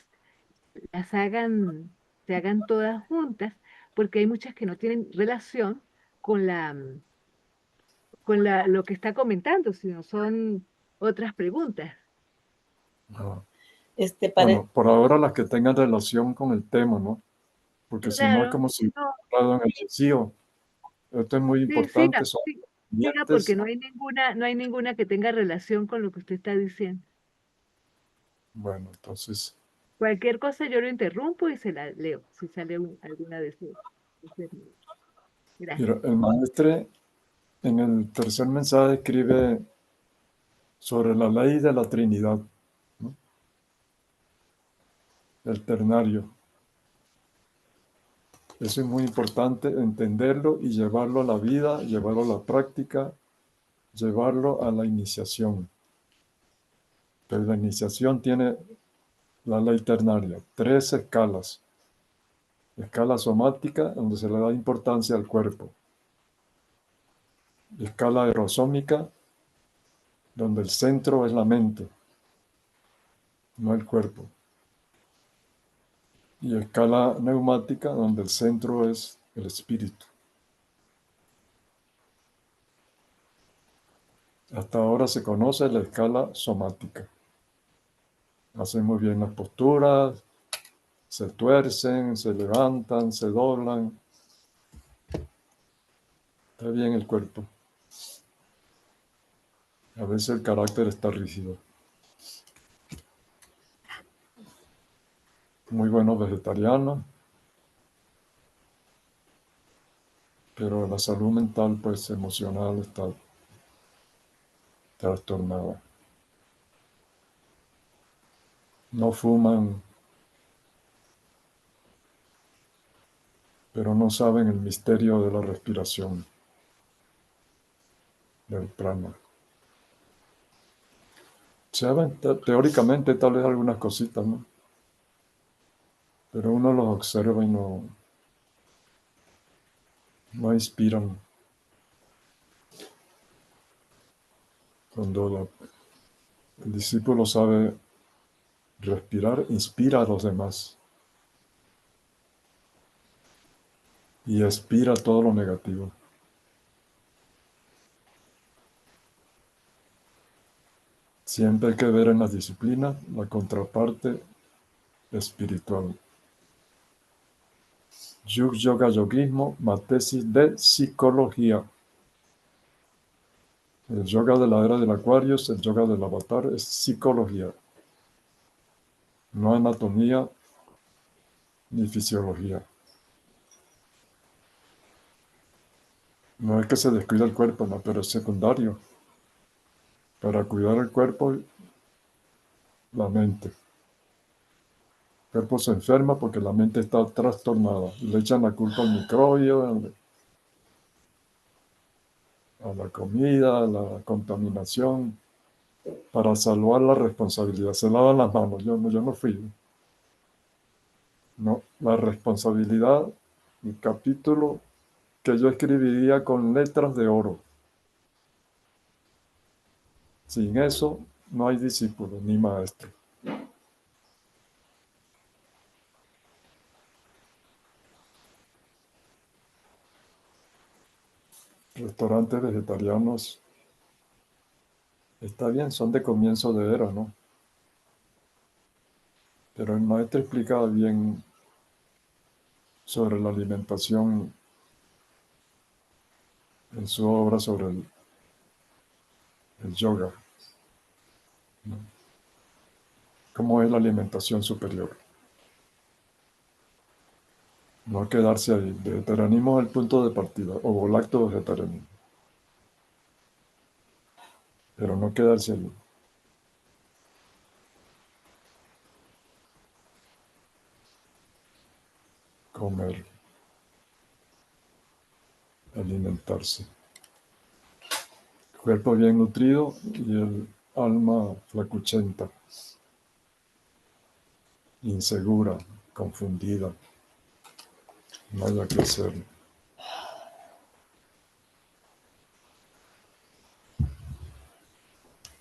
las hagan, se hagan todas juntas, porque hay muchas que no tienen relación con lo que está comentando, sino son otras preguntas. Ah, Parece, bueno, por ahora las que tengan relación con el tema, ¿no? Porque si no es Claro, como si no, hubiera hablado en el vacío. Esto es muy sí, importante, siga, son siga porque pendientes. no hay ninguna que tenga relación con lo que usted está diciendo. Bueno, entonces, Cualquier cosa yo lo interrumpo y se la leo, si sale alguna de ese libro. Gracias. mira, el maestre en el tercer mensaje escribe sobre la ley de la Trinidad, ¿no? El ternario. Eso es muy importante entenderlo y llevarlo a la vida, llevarlo a la práctica, llevarlo a la iniciación. Pero la iniciación tiene la ley ternaria, tres escalas. Escala somática, donde se le da importancia al cuerpo. Escala erosómica, donde el centro es la mente, no el cuerpo. Y escala neumática, donde el centro es el espíritu. Hasta ahora se conoce la escala somática. Hacen muy bien las posturas, se tuercen, se levantan, se doblan. Está bien el cuerpo. A veces el carácter está rígido. Muy buenos vegetarianos, pero la salud mental, pues emocional, está trastornada. No fuman, pero no saben el misterio de la respiración, del prana. Saben teóricamente tal vez algunas cositas, ¿no? Pero uno los observa y no inspiran. Cuando el discípulo sabe respirar, inspira a los demás y expira todo lo negativo. Siempre hay que ver en las disciplinas la contraparte espiritual. Yoga yogismo, tesis de psicología. El yoga de la era del Aquarius, el yoga del avatar, es psicología. No anatomía ni fisiología. No es que se descuida el cuerpo, no, pero es secundario. Para cuidar el cuerpo, la mente. El cuerpo se enferma porque la mente está trastornada. Le echan la culpa al microbio, a la comida, a la contaminación. Para salvar la responsabilidad. Se lavan las manos. Yo no fui. No, la responsabilidad, el capítulo que yo escribiría con letras de oro. Sin eso, no hay discípulo ni maestro. Restaurantes vegetarianos, está bien, son de comienzo de era, ¿no? Pero el maestro explicaba bien sobre la alimentación en su obra sobre el yoga, ¿no? Cómo es la alimentación superior. No quedarse ahí. Vegetarianismo es el punto de partida, o lacto vegetarianismo. Pero no quedarse ahí. Comer, alimentarse. Cuerpo bien nutrido y el alma flacuchenta, insegura, confundida. No haya que hacer.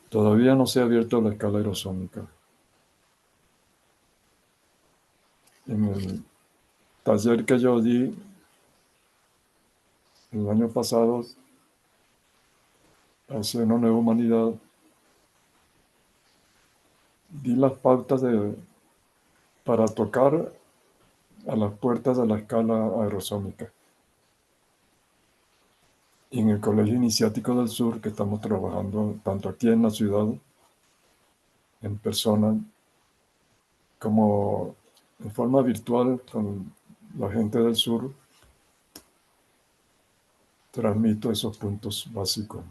Todavía no se ha abierto la escala aerosónica. En el taller que yo di el año pasado hacia una nueva humanidad, di las pautas para tocar a las puertas de la escala aerosónica. Y en el Colegio Iniciático del Sur, que estamos trabajando tanto aquí en la ciudad, en persona, como en forma virtual con la gente del sur, transmito esos puntos básicos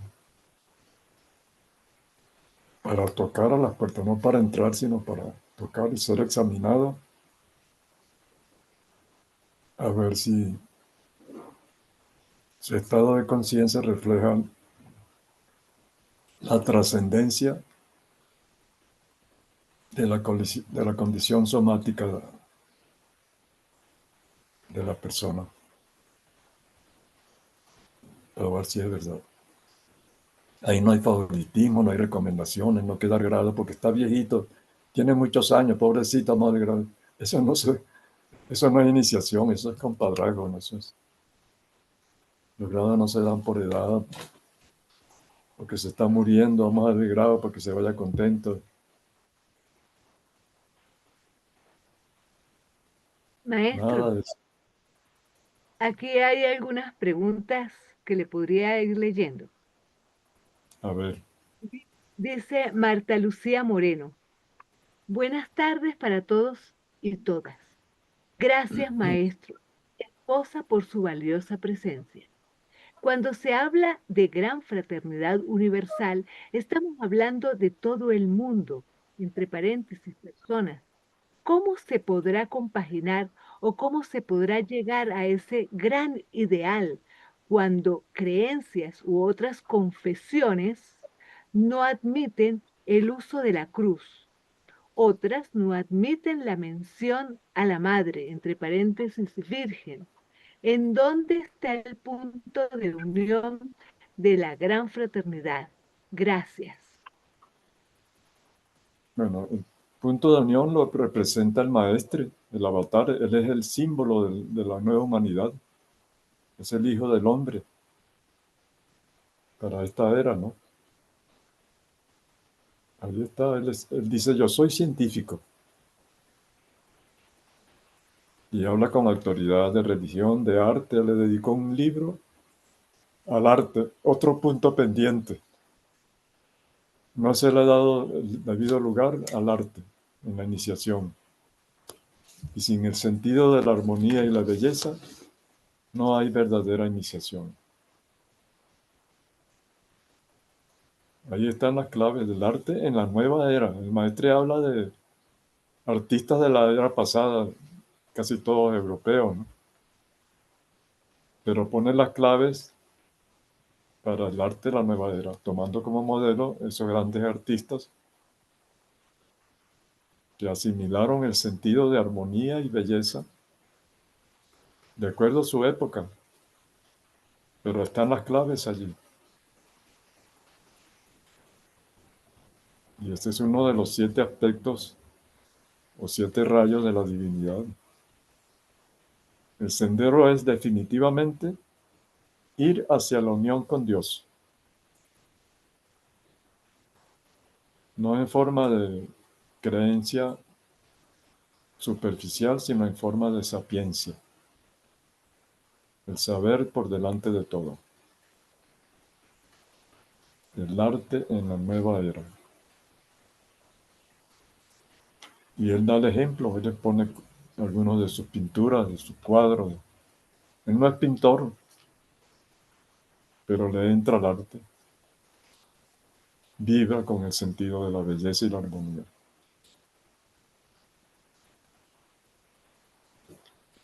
para tocar a las puertas, no para entrar, sino para tocar y ser examinado, a ver si su estado de conciencia refleja la trascendencia de la condición somática de la persona, para ver si es verdad. Ahí no hay favoritismo, no hay recomendaciones, no queda grado porque está viejito, tiene muchos años, pobrecito, madre grado. Eso no es iniciación, eso es compadrazgo, ¿no? Los grados no se dan por edad, porque se está muriendo, vamos a darle grado para que se vaya contento. Maestro, Nada de eso. aquí hay algunas preguntas que le podría ir leyendo. A ver, Dice Marta Lucía Moreno. Buenas tardes para todos y todas. Gracias, maestro, esposa, por su valiosa presencia. Cuando se habla de gran fraternidad universal, estamos hablando de todo el mundo, entre paréntesis, personas. ¿Cómo se podrá compaginar o cómo se podrá llegar a ese gran ideal cuando creencias u otras confesiones no admiten el uso de la cruz? Otras no admiten la mención a la madre, entre paréntesis, virgen. ¿En dónde está el punto de unión de la gran fraternidad? Gracias. bueno, el punto de unión lo representa el maestre, el avatar, él es el símbolo de la nueva humanidad, es el hijo del hombre para esta era, ¿no? Ahí está, él dice, yo soy científico. y habla con autoridad de religión, de arte. Le dedicó un libro al arte. Otro punto pendiente. No se le ha dado el debido lugar al arte en la iniciación. Y sin el sentido de la armonía y la belleza, no hay verdadera iniciación. Ahí están las claves del arte en la nueva era. El maestre habla de artistas de la era pasada, casi todos europeos, ¿no? Pero pone las claves para el arte de la nueva era, tomando como modelo esos grandes artistas que asimilaron el sentido de armonía y belleza de acuerdo a su época, pero están las claves allí. Y este es uno de los 7 aspectos o 7 rayos de la divinidad. El sendero es definitivamente ir hacia la unión con Dios, no en forma de creencia superficial, sino en forma de sapiencia, el saber por delante de todo, el arte en la nueva era. Y él da el ejemplo, él expone algunos de sus pinturas, de sus cuadros. Él no es pintor, pero le entra al arte, vibra con el sentido de la belleza y la armonía.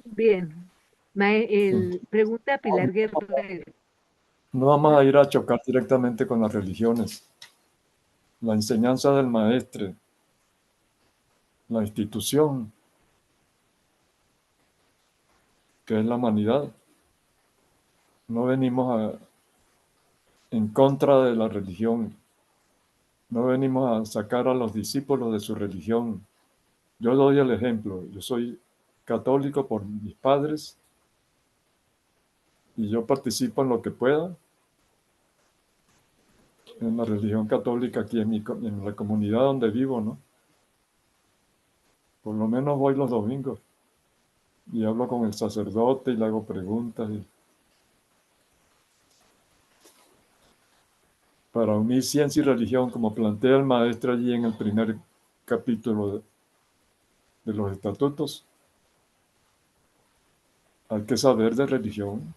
Bien. Pregunta Pilar Guerrero. No vamos a ir a chocar directamente con las religiones. La enseñanza del maestre, la institución, que es la humanidad. No venimos en contra de la religión. No venimos a sacar a los discípulos de su religión. Yo doy el ejemplo. Yo soy católico por mis padres y yo participo en lo que pueda en la religión católica aquí en la comunidad donde vivo, ¿no? Por lo menos voy los domingos y hablo con el sacerdote y le hago preguntas. Para unir ciencia y religión, como plantea el maestro allí en el primer capítulo de los estatutos, hay que saber de religión.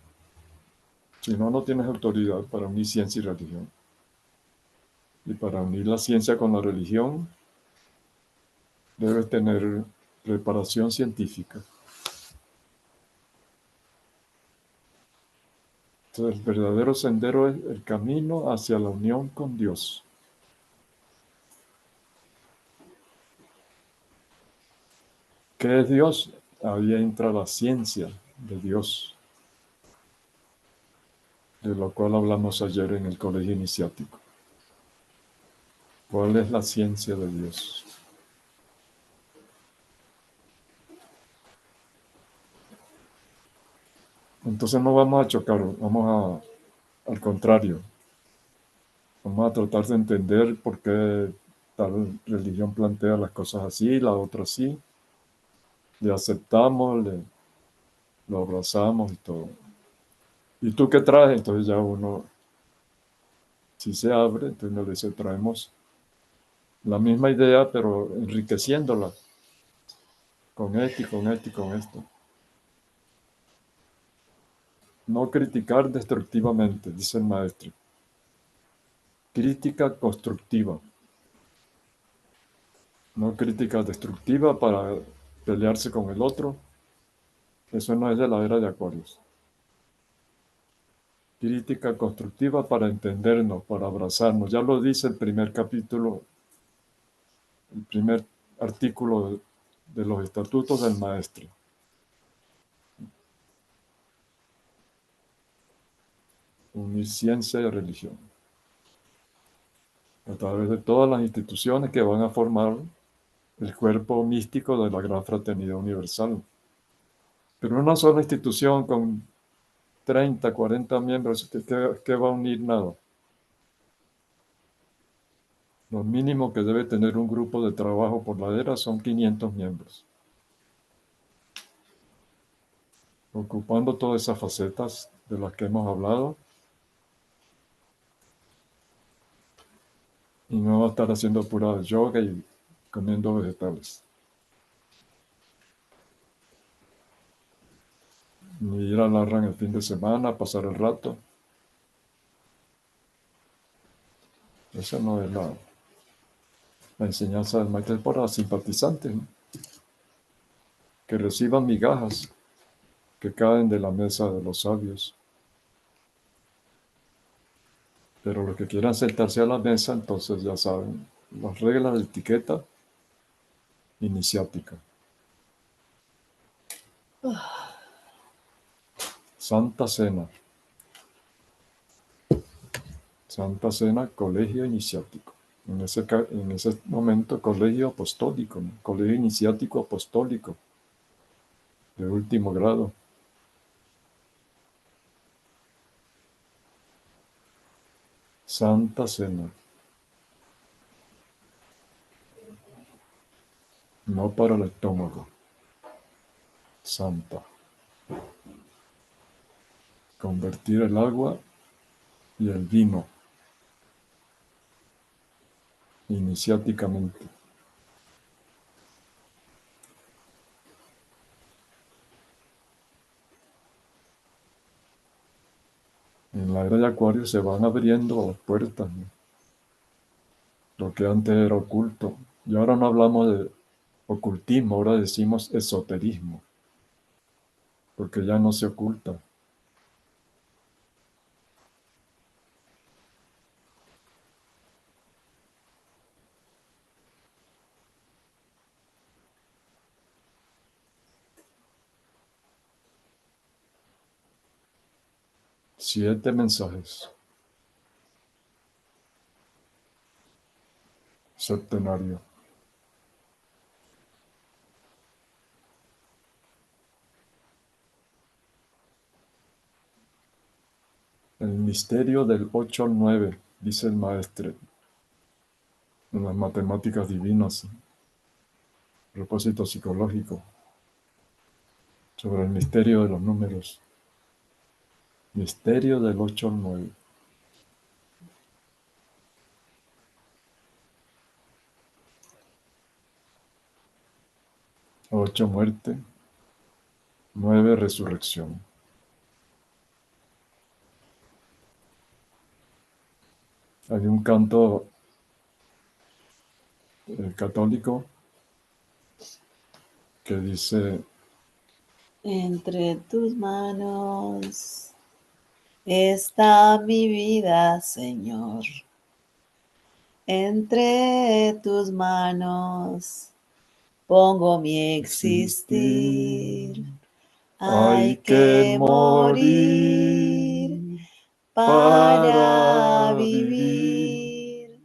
Si no, no tienes autoridad para unir ciencia y religión. Y para unir la ciencia con la religión, debes tener preparación científica. Entonces, el verdadero sendero es el camino hacia la unión con Dios. ¿Qué es Dios? Ahí entra la ciencia de Dios, de lo cual hablamos ayer en el colegio iniciático. ¿Cuál es la ciencia de Dios? Entonces no vamos a chocar, al contrario, vamos a tratar de entender por qué tal religión plantea las cosas así, la otra así. Le aceptamos, lo abrazamos y todo. ¿Y tú qué traes? Entonces ya uno, si se abre, entonces uno le dice, traemos la misma idea, pero enriqueciéndola con esto y con esto y con esto. No criticar destructivamente, dice el maestro. Crítica constructiva. No crítica destructiva para pelearse con el otro. Eso no es de la era de Acuarios. Crítica constructiva para entendernos, para abrazarnos. Ya lo dice el primer capítulo, el primer artículo de los estatutos del maestro. Unir ciencia y religión. A través de todas las instituciones que van a formar el cuerpo místico de la Gran Fraternidad Universal. Pero una sola institución con 30, 40 miembros, ¿qué va a unir? Nada. Lo mínimo que debe tener un grupo de trabajo por la era son 500 miembros. ocupando todas esas facetas de las que hemos hablado, y no va a estar haciendo pura yoga y comiendo vegetales, ni ir a la RAN el fin de semana, pasar el rato. Esa no es la enseñanza del maestro, es para simpatizantes, ¿no? Que reciban migajas que caen de la mesa de los sabios. Pero los que quieran sentarse a la mesa, entonces ya saben las reglas de etiqueta iniciática. Santa Cena. Santa Cena, colegio iniciático. En ese momento, colegio apostólico, ¿no? Colegio iniciático apostólico, de último grado. Santa Cena. No para el estómago. Santa. Convertir el agua y el vino iniciáticamente. En la era de Acuario se van abriendo las puertas, ¿no? Lo que antes era oculto. Y ahora no hablamos de ocultismo, ahora decimos esoterismo, porque ya no se oculta. Siete mensajes. Septenario. El misterio del 8 al 9, dice el maestre en las matemáticas divinas, propósito psicológico, sobre el misterio de los números. Misterio del 8 al 9. 8 muerte, 9 resurrección. Hay un canto católico que dice: Entre tus manos está mi vida, Señor. Entre tus manos pongo mi existir. Hay que morir para vivir.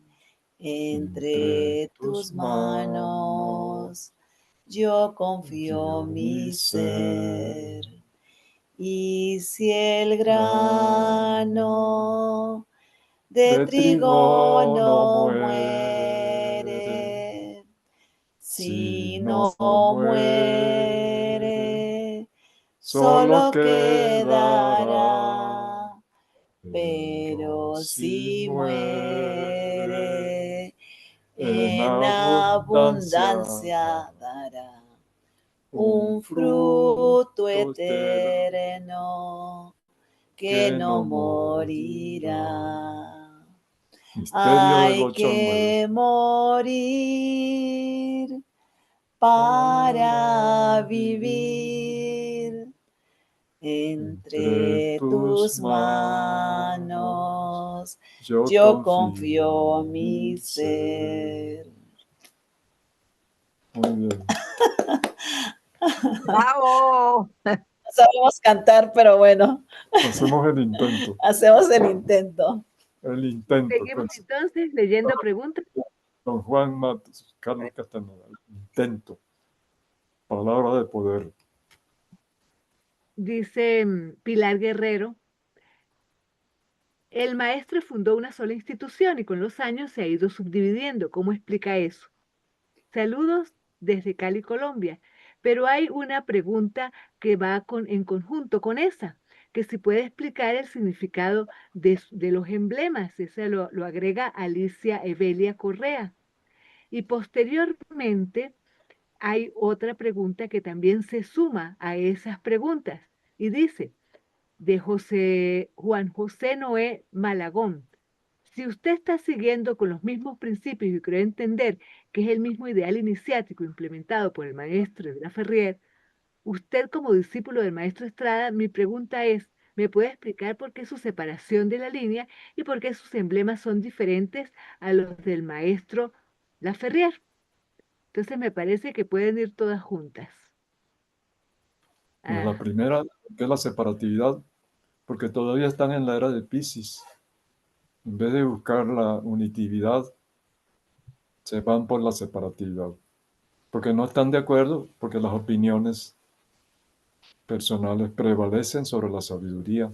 Entre tus manos yo confío mi ser. Y si el grano de trigo no muere, si no muere, solo quedará. Pero si muere, en abundancia dará un fruto eterno que no morirá. Hay que morir para vivir. Entre tus manos yo confío mi ser. Muy bien. ¡Bravo! No sabemos cantar, pero bueno. Hacemos el intento. Hacemos el intento. El intento. Seguimos entonces leyendo preguntas. Don Juan Matos, Carlos Castaneda. El intento. Palabra de poder. Dice Pilar Guerrero: el maestro fundó una sola institución y con los años se ha ido subdividiendo. ¿Cómo explica eso? Saludos desde Cali, Colombia. Pero hay una pregunta que va en conjunto con esa, que si puede explicar el significado de los emblemas. Ese lo agrega Alicia Evelia Correa. Y posteriormente hay otra pregunta que también se suma a esas preguntas y dice, de Juan José Noé Malagón. Si usted está siguiendo con los mismos principios y cree entender que es el mismo ideal iniciático implementado por el maestro de la Ferrier, usted como discípulo del maestro Estrada, mi pregunta es, ¿me puede explicar por qué su separación de la línea y por qué sus emblemas son diferentes a los del maestro La Ferrier? Entonces me parece que pueden ir todas juntas. Bueno, la Ah, primera, que es la separatividad, porque todavía están en la era de Piscis. En vez de buscar la unitividad, se van por la separatividad, porque no están de acuerdo, porque las opiniones personales prevalecen sobre la sabiduría.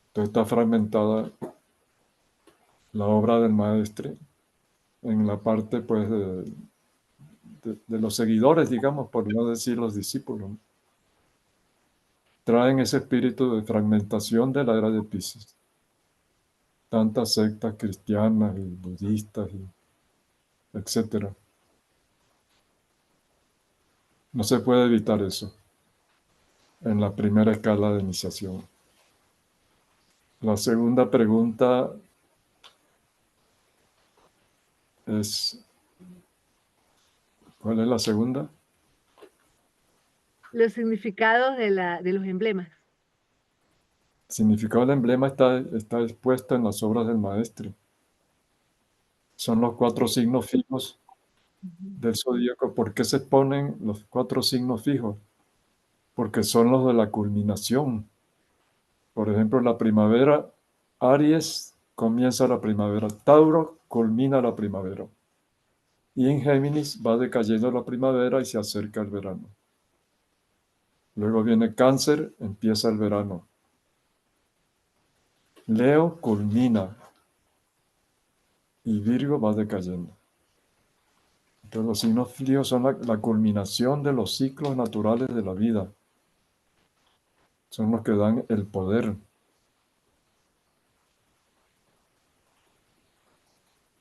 Entonces está fragmentada la obra del maestre en la parte pues de los seguidores, digamos, por no decir los discípulos, ¿no? Traen ese espíritu de fragmentación de la era de Piscis. Tantas sectas cristianas y budistas, etcétera. No se puede evitar eso en la primera escala de iniciación. La segunda pregunta es, ¿cuál es la segunda? los significados de los emblemas. El significado del emblema está expuesto en las obras del maestro. Son los 4 signos fijos Ujú. del zodíaco. ¿Por qué se ponen los 4 signos fijos? Porque son los de la culminación. Por ejemplo, la primavera, Aries comienza la primavera, Tauro culmina la primavera. Y en Géminis va decayendo la primavera y se acerca el verano. Luego viene Cáncer, empieza el verano. Leo culmina y Virgo va decayendo. Entonces los signos fríos son la culminación de los ciclos naturales de la vida. Son los que dan el poder.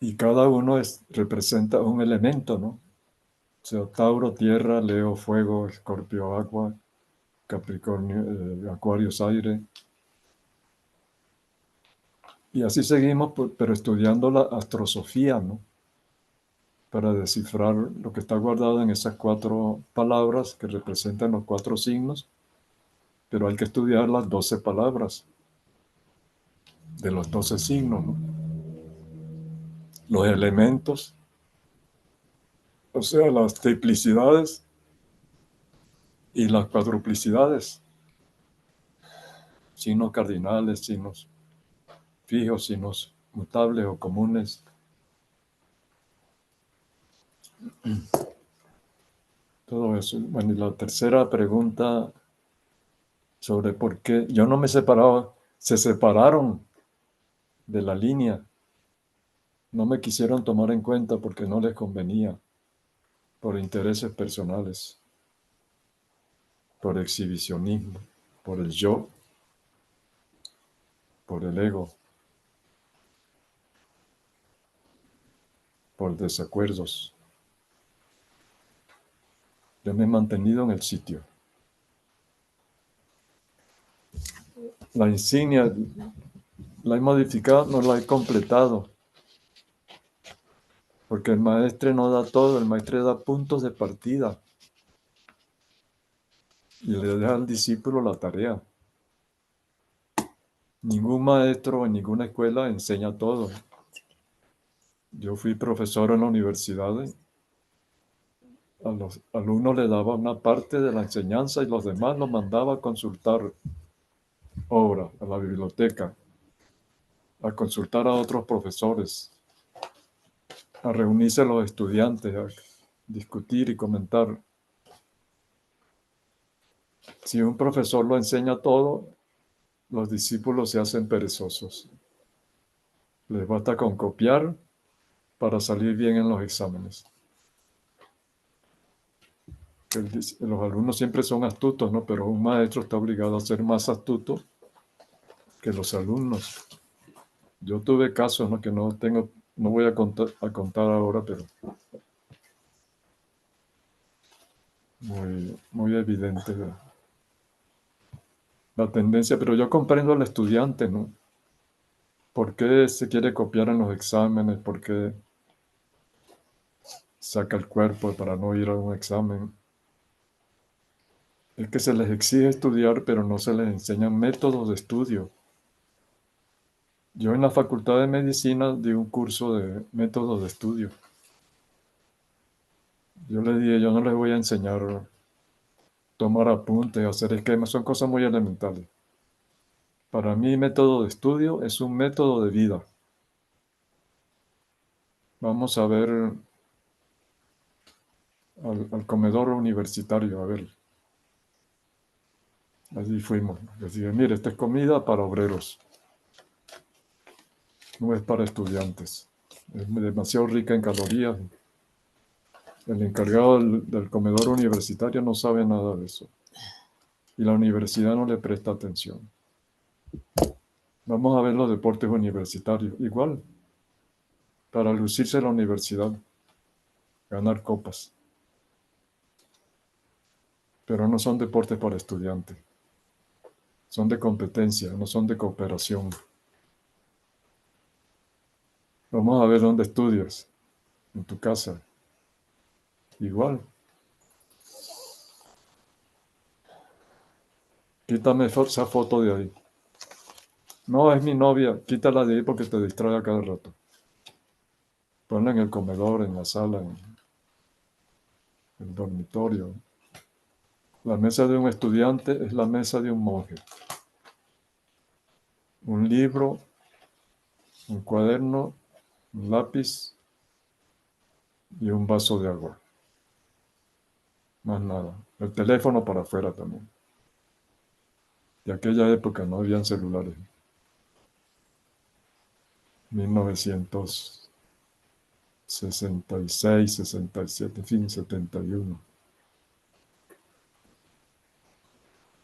Y cada uno representa un elemento, ¿no? O sea, Tauro, tierra, Leo, fuego, Escorpio, agua, Capricornio, Acuario, aire. Y así seguimos, pero estudiando la astrosofía, ¿no? Para descifrar lo que está guardado en esas 4 palabras que representan los 4 signos, pero hay que estudiar las 12 palabras de los 12 signos, ¿no? Los elementos, o sea, las triplicidades y las cuadruplicidades, signos cardinales, signos fijos, signos mutables o comunes. Todo eso. Bueno, y la tercera pregunta sobre por qué yo no me separaba, se separaron de la línea, no me quisieron tomar en cuenta porque no les convenía, por intereses personales, por exhibicionismo, por el yo, por el ego, por desacuerdos. Yo me he mantenido en el sitio. La insignia la he modificado, no la he completado, porque el maestre no da todo, el maestre da puntos de partida y le deja al discípulo la tarea. Ningún maestro en ninguna escuela enseña todo. Yo fui profesor en la universidad, a los alumnos les daba una parte de la enseñanza y los demás los mandaba a consultar obra, a la biblioteca, a consultar a otros profesores, a reunirse los estudiantes, a discutir y comentar. Si un profesor lo enseña todo, los discípulos se hacen perezosos. Les basta con copiar para salir bien en los exámenes. que los alumnos siempre son astutos, ¿no? Pero un maestro está obligado a ser más astuto que los alumnos. Yo tuve casos, ¿no? Que no voy a contar ahora, pero muy evidente la tendencia. Pero yo comprendo al estudiante, ¿no? ¿Por qué se quiere copiar en los exámenes? ¿Por qué saca el cuerpo para no ir a un examen? Es que se les exige estudiar, pero no se les enseñan métodos de estudio. Yo en la Facultad de Medicina di un curso de métodos de estudio. Yo les dije, yo no les voy a enseñar a tomar apuntes, hacer esquemas, son cosas muy elementales. Para mí, método de estudio es un método de vida. Vamos a ver al comedor universitario, a ver. Allí fuimos. Les dije, mire, esta es comida para obreros, no es para estudiantes. Es demasiado rica en calorías. El encargado del comedor universitario no sabe nada de eso. Y la universidad no le presta atención. Vamos a ver los deportes universitarios. Igual, para lucirse en la universidad, ganar copas. Pero no son deportes para estudiantes. Son de competencia, no son de cooperación. Vamos a ver dónde estudias. En tu casa. Igual. Quítame esa foto de ahí. No, es mi novia. Quítala de ahí porque te distrae a cada rato. Ponla en el comedor, en la sala, en el dormitorio. La mesa de un estudiante es la mesa de un monje. Un libro, un cuaderno, un lápiz y un vaso de agua. Más nada. El teléfono para afuera también. De aquella época no habían celulares. 1966, 67, en fin, 71.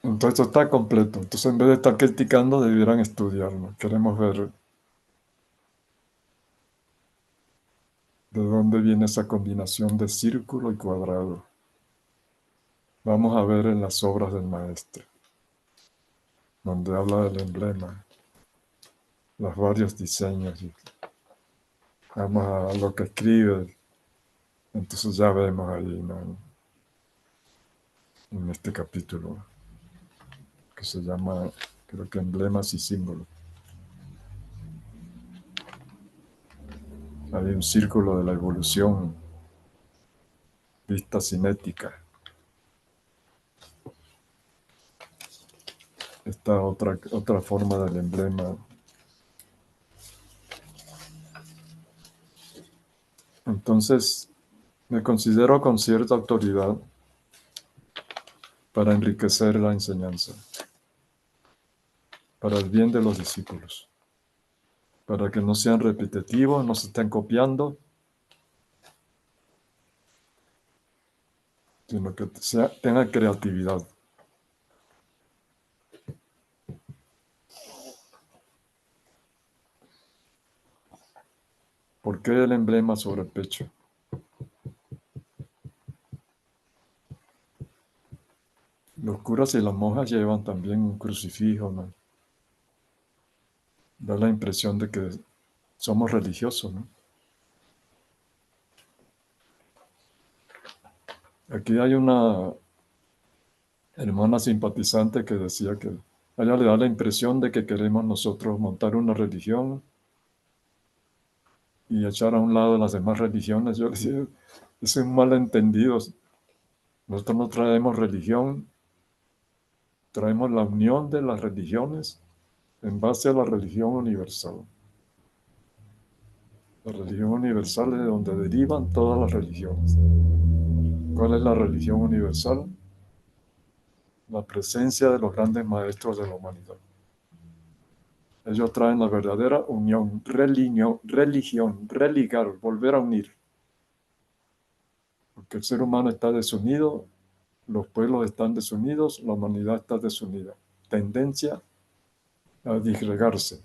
Entonces esto está completo. Entonces en vez de estar criticando, debieran estudiarlo. Queremos ver de dónde viene esa combinación de círculo y cuadrado. Vamos a ver en las obras del maestro, donde habla del emblema, los varios diseños. Vamos a lo que escribe. Entonces ya vemos ahí, ¿no? En este capítulo, que se llama, creo que emblemas y símbolos. Hay un círculo de la evolución, vista cinética. Esta otra forma del emblema. Entonces, me considero con cierta autoridad para enriquecer la enseñanza, para el bien de los discípulos, para que no sean repetitivos, no se estén copiando, sino que tengan creatividad. ¿Por qué el emblema sobre el pecho? Los curas y las monjas llevan también un crucifijo, ¿no? Da la impresión de que somos religiosos, ¿no? Aquí hay una hermana simpatizante que decía que a ella le da la impresión de que queremos nosotros montar una religión y echar a un lado las demás religiones. Yo decía, es un malentendido. Nosotros no traemos religión, traemos la unión de las religiones en base a la religión universal. La religión universal es de donde derivan todas las religiones. ¿Cuál es la religión universal? La presencia de los grandes maestros de la humanidad. Ellos traen la verdadera unión, religión, religar, volver a unir. Porque el ser humano está desunido Los pueblos están desunidos, la humanidad está desunida. Tendencia a disgregarse.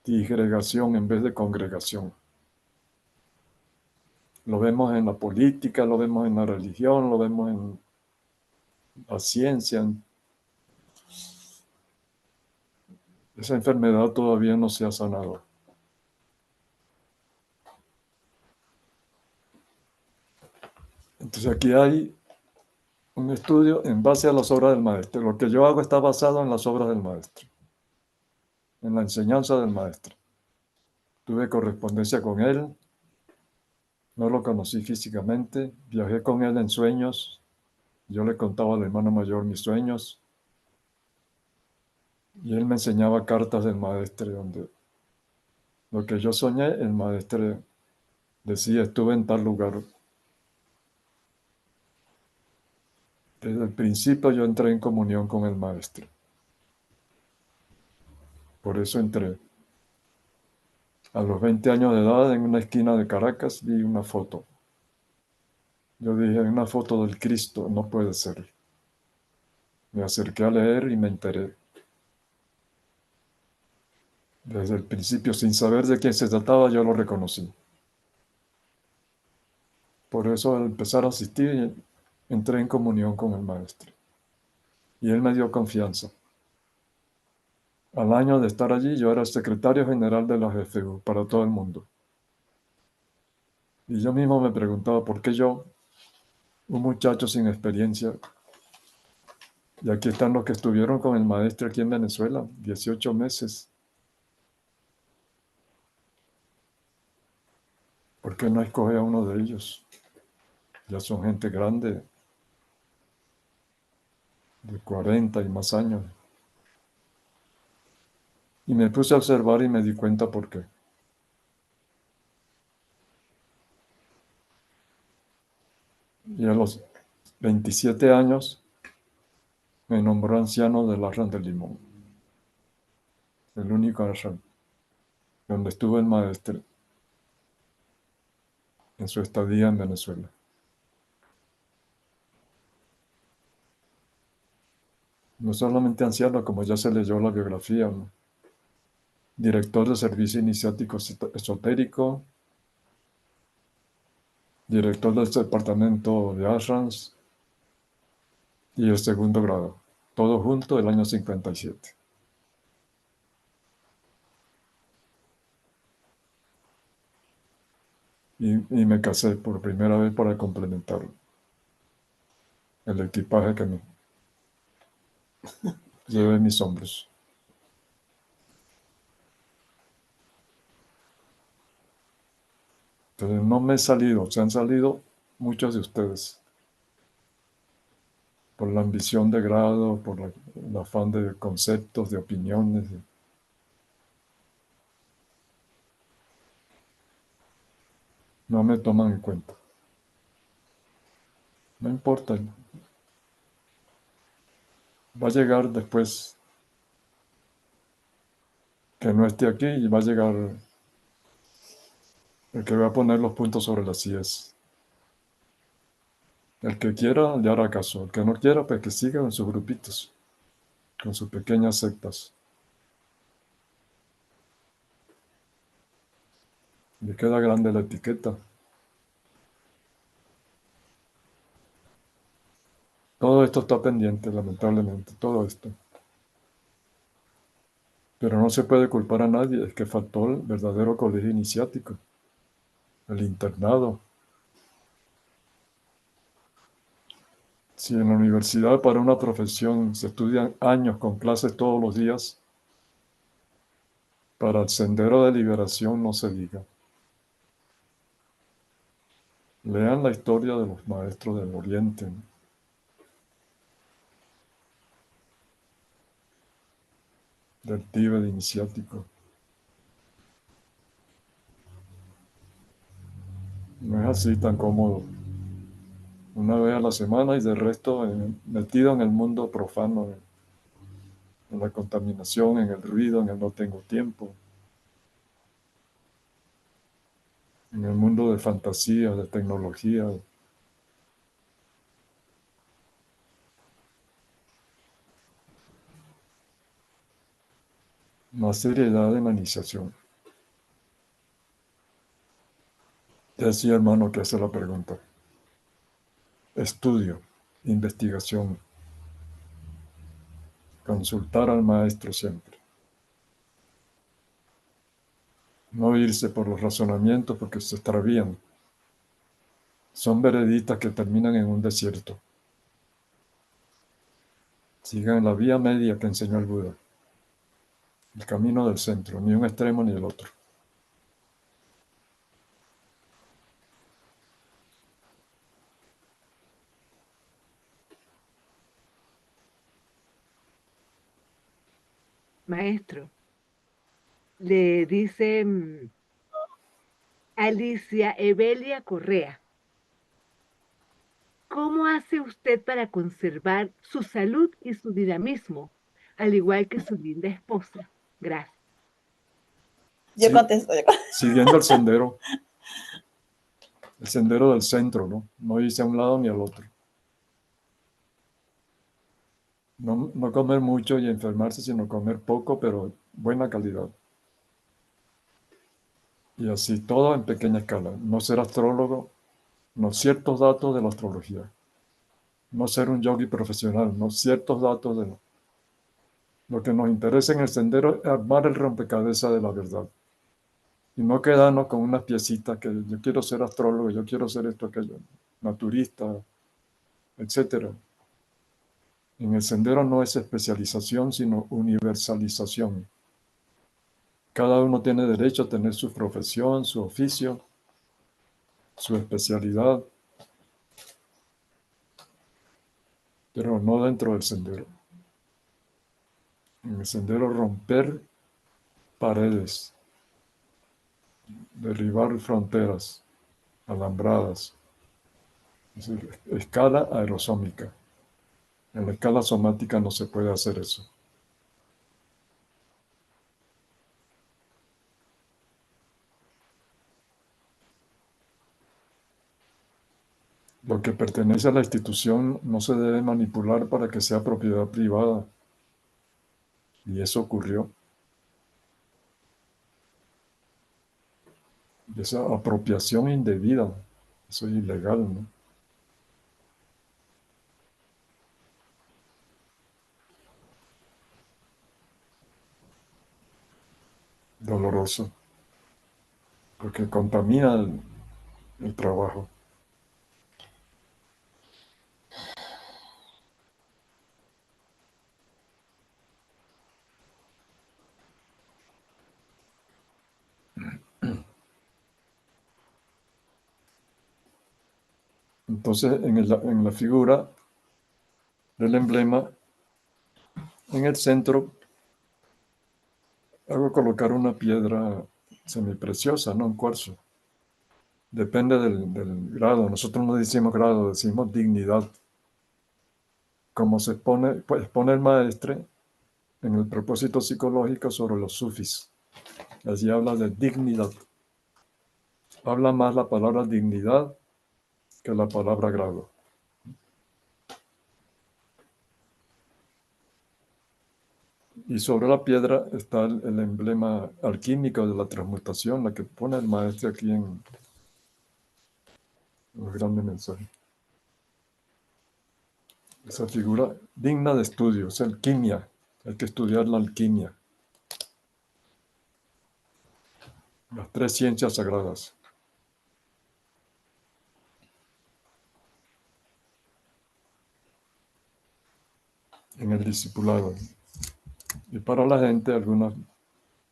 Disgregación en vez de congregación. Lo vemos en la política, lo vemos en la religión, lo vemos en la ciencia. Esa enfermedad todavía no se ha sanado. Entonces aquí hay un estudio en base a las obras del maestro. Lo que yo hago está basado en las obras del maestro, en la enseñanza del maestro. Tuve correspondencia con él, no lo conocí físicamente, viajé con él en sueños, yo le contaba al hermano mayor mis sueños y él me enseñaba cartas del maestro donde lo que yo soñé, el maestro decía, estuve en tal lugar. Desde el principio yo entré en comunión con el maestro. Por eso entré. A los 20 años de edad, en una esquina de Caracas, vi una foto. Yo dije, una foto del Cristo, no puede ser. Me acerqué a leer y me enteré. Desde el principio, sin saber de quién se trataba, yo lo reconocí. Por eso, al empezar a asistir, entré en comunión con el maestro. Y él me dio confianza. Al año de estar allí, yo era el secretario general de la GFU para todo el mundo. Y yo mismo me preguntaba, ¿por qué yo, un muchacho sin experiencia? Y aquí están los que estuvieron con el maestro aquí en Venezuela, 18 meses. ¿Por qué no escoge a uno de ellos? Ya son gente grande, de 40 y más años. Y me puse a observar y me di cuenta por qué. Y a los 27 años me nombró anciano del Ashram del Limón, el único ashram donde estuvo el maestro en su estadía en Venezuela. No solamente anciano, como ya se leyó la biografía, ¿no? Director de Servicio Iniciático Esotérico, director del Departamento de Ashrams y el segundo grado, todo junto el año 57. Y me casé por primera vez para complementar el equipaje que me llevé en mis hombros. Entonces no me he salido, se han salido muchos de ustedes por la ambición de grado, por el afán de conceptos, de opiniones. No me toman en cuenta. No importa. Va a llegar después que no esté aquí y va a llegar el que va a poner los puntos sobre las IES. El que quiera le hará caso. El que no quiera, pues que siga en sus grupitos, con sus pequeñas sectas. Le queda grande la etiqueta. Todo esto está pendiente, lamentablemente, todo esto. Pero no se puede culpar a nadie, es que faltó el verdadero colegio iniciático, el internado. Si en la universidad para una profesión se estudian años con clases todos los días, para el sendero de liberación no se diga. Lean la historia de los maestros del Oriente, ¿no? Del Tíbet iniciático. No es así tan cómodo. Una vez a la semana y de resto metido en el mundo profano, en la contaminación, en el ruido, en el no tengo tiempo. en el mundo de fantasía, de tecnología, más seriedad de la iniciación. Decía hermano que hace la pregunta. Estudio, investigación, consultar al maestro siempre. No irse por los razonamientos porque se extravían. Son veredistas que terminan en un desierto. Sigan la vía media que enseñó el Buda. El camino del centro, ni un extremo ni el otro. Maestro, le dice Alicia Evelia Correa. ¿Cómo hace usted para conservar su salud y su dinamismo, al igual que su linda esposa? Gracias. Yo Sí, contesto. siguiendo el sendero del centro, ¿no? No irse a un lado ni al otro. No comer mucho y enfermarse, sino comer poco, pero buena calidad. Y así todo en pequeña escala. No ser astrólogo, no ciertos datos de la astrología. No ser un yogi profesional, no ciertos datos de lo que nos interesa en el sendero es armar el rompecabezas de la verdad. Y no quedarnos con unas piecitas que yo quiero ser astrólogo, yo quiero ser esto, aquello, naturista, etcétera. En el sendero no es especialización, sino universalización. Cada uno tiene derecho a tener su profesión, su oficio, su especialidad, pero no dentro del sendero. En el sendero romper paredes, derribar fronteras, alambradas, es decir, escala aerosómica. En la escala somática no se puede hacer eso. Lo que pertenece a la institución no se debe manipular para que sea propiedad privada. Y eso ocurrió. Y esa apropiación indebida, eso es ilegal, ¿no? Doloroso, porque contamina el trabajo. Entonces, en la figura del emblema, en el centro, hago colocar una piedra semipreciosa, ¿no? Un cuarzo. Depende del grado. Nosotros no decimos grado, decimos dignidad. Como se pone, pues pone el maestre en el propósito psicológico sobre los sufis. Allí habla de dignidad. Habla más la palabra dignidad que la palabra grado. Y sobre la piedra está el emblema alquímico de la transmutación, la que pone el maestro aquí en los grandes mensajes. Esa figura digna de estudio, es alquimia. Hay que estudiar la alquimia. Las tres ciencias sagradas. En el discipulado. Y para la gente, algunos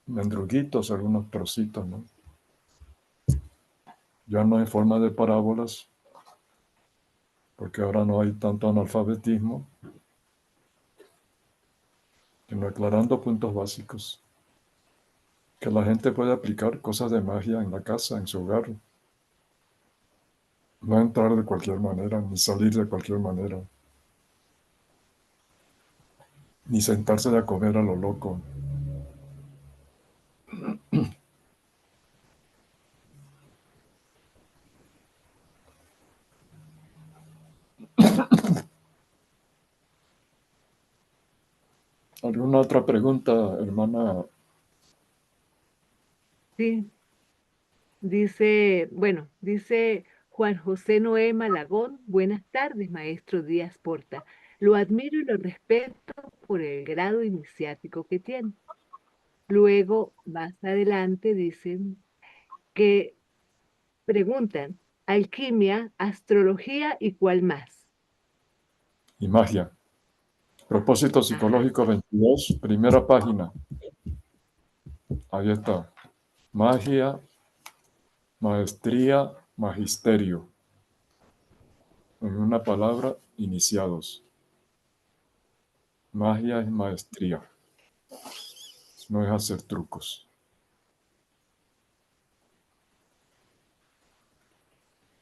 mendruguitos, algunos trocitos, ¿no? Ya no en forma de parábolas, porque ahora no hay tanto analfabetismo, sino aclarando puntos básicos. Que la gente puede aplicar cosas de magia en la casa, en su hogar. No entrar de cualquier manera, ni salir de cualquier manera. Ni sentarse a comer a lo loco. ¿Alguna otra pregunta, hermana? Sí, dice, bueno, dice Juan José Noé Malagón, buenas tardes, maestro Díaz Porta. Lo admiro y lo respeto por el grado iniciático que tiene. Luego, más adelante, dicen que preguntan, alquimia, astrología y cuál más. Y magia. Propósito Ajá. psicológico 22, primera página. Ahí está. Magia, maestría, magisterio. En una palabra, iniciados. Magia es maestría. No es hacer trucos.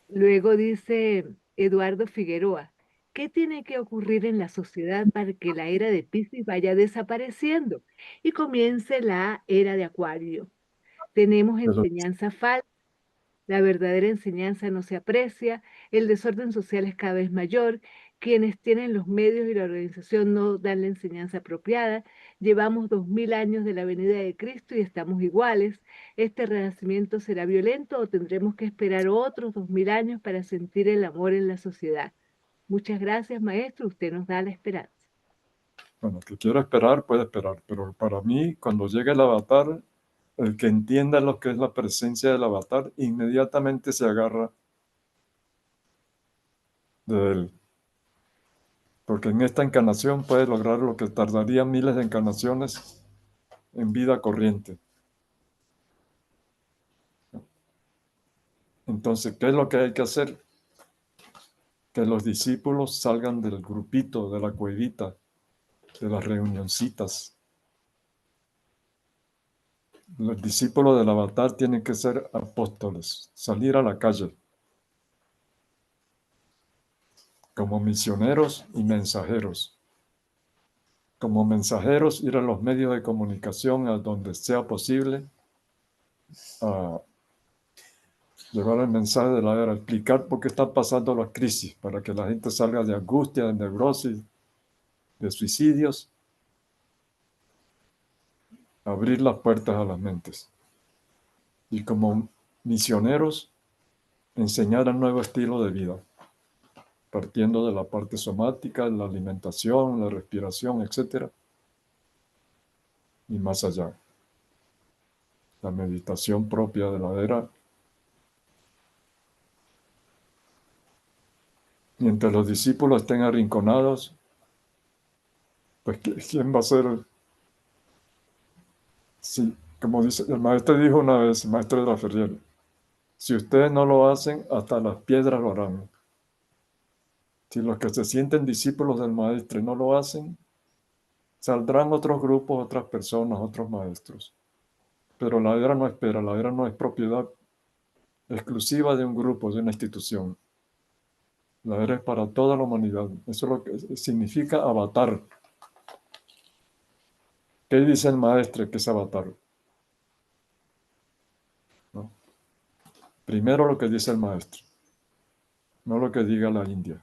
Luego dice Eduardo Figueroa, ¿qué tiene que ocurrir en la sociedad para que la era de Piscis vaya desapareciendo y comience la era de Acuario? Tenemos De los, enseñanza falsa, la verdadera enseñanza no se aprecia, el desorden social es cada vez mayor, quienes tienen los medios y la organización no dan la enseñanza apropiada, llevamos 2000 años de la venida de Cristo y estamos iguales. ¿Este renacimiento será violento o tendremos que esperar otros 2000 años para sentir el amor en la sociedad? Muchas gracias, maestro, usted nos da la esperanza. bueno, que quiera esperar, puede esperar. Pero para mí, cuando llegue el avatar, el que entienda lo que es la presencia del avatar, inmediatamente se agarra de él. Porque en esta encarnación puede lograr lo que tardaría miles de encarnaciones en vida corriente. Entonces, ¿qué es lo que hay que hacer? Que los discípulos salgan del grupito, de la cuevita, de las reunioncitas. Los discípulos del avatar tienen que ser apóstoles, salir a la calle como misioneros y mensajeros. Como mensajeros, ir a los medios de comunicación a donde sea posible a llevar el mensaje de la era, explicar por qué están pasando las crisis, para que la gente salga de angustia, de neurosis, de suicidios, abrir las puertas a las mentes. Y como misioneros, enseñar el nuevo estilo de vida, partiendo de la parte somática, la alimentación, la respiración, etcétera, y más allá. La meditación propia de la era. Mientras los discípulos estén arrinconados, pues ¿quién va a ser? Sí, como dice, el maestro dijo una vez, el maestro de la Ferrier, si ustedes no lo hacen, hasta las piedras lo harán. Si los que se sienten discípulos del maestro y no lo hacen, saldrán otros grupos, otras personas, otros maestros. Pero la era no espera, la era no es propiedad exclusiva de un grupo, de una institución. La era es para toda la humanidad. Eso es lo que significa avatar. ¿Qué dice el maestro que es avatar? ¿No? Primero lo que dice el maestro, no lo que diga la India.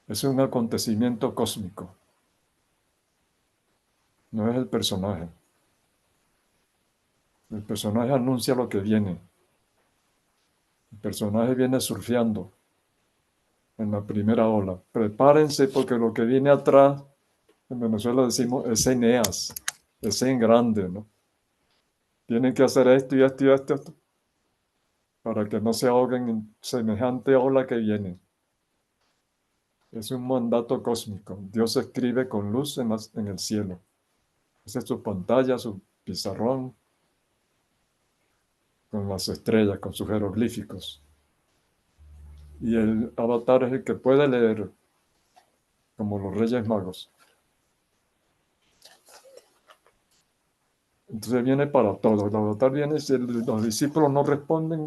Es un acontecimiento cósmico, no es el personaje. El personaje anuncia lo que viene. El personaje viene surfeando en la primera ola. Prepárense porque lo que viene atrás, en Venezuela decimos, es Eneas, es en grande, ¿no? Tienen que hacer esto y esto y esto, esto, para que no se ahoguen en semejante ola que viene. Es un mandato cósmico. Dios escribe con luz en el cielo. Esa es su pantalla, su pizarrón, con las estrellas, con sus jeroglíficos. Y el avatar es el que puede leer, como los Reyes Magos. Entonces viene para todos. El avatar viene, si los discípulos no responden,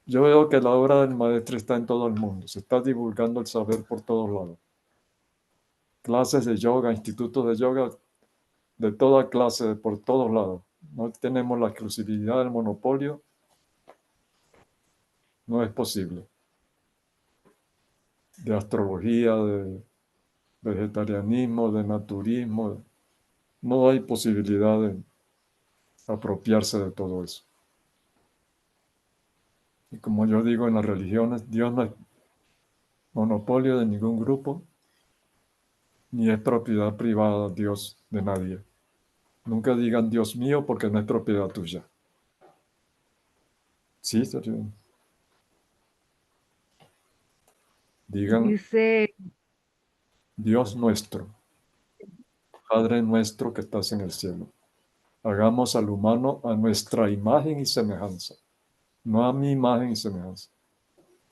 yo veo que la obra del maestro está en todo el mundo. Se está divulgando el saber por todos lados. Clases de yoga, institutos de yoga, de toda clase, por todos lados. No tenemos la exclusividad del monopolio. No es posible. De astrología, de vegetarianismo, de naturismo. No hay posibilidad de apropiarse de todo eso. Y como yo digo en las religiones, Dios no es monopolio de ningún grupo, ni es propiedad privada, Dios, de nadie. Nunca digan Dios mío porque no es propiedad tuya. Sí, serio. Digan Dice, Dios nuestro, Padre nuestro que estás en el cielo. Hagamos al humano a nuestra imagen y semejanza, no a mi imagen y semejanza.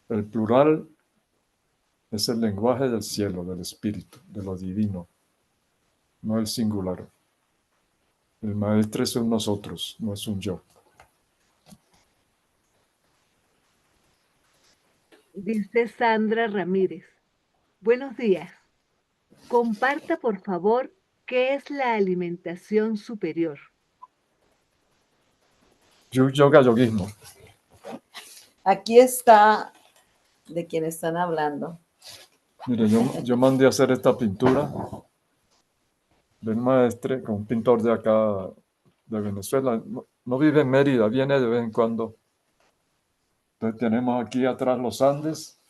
El plural es el lenguaje del cielo, del espíritu, de lo divino, no el singular. El maestro es un nosotros, no es un yo. dice Sandra Ramírez. Buenos días. Comparta, por favor, qué es la alimentación superior. Yoga, yoguismo. Aquí está de quien están hablando. Mire, yo mandé a hacer esta pintura del maestre con un pintor de acá, de Venezuela. No vive en Mérida, viene de vez en cuando. Entonces tenemos aquí atrás los Andes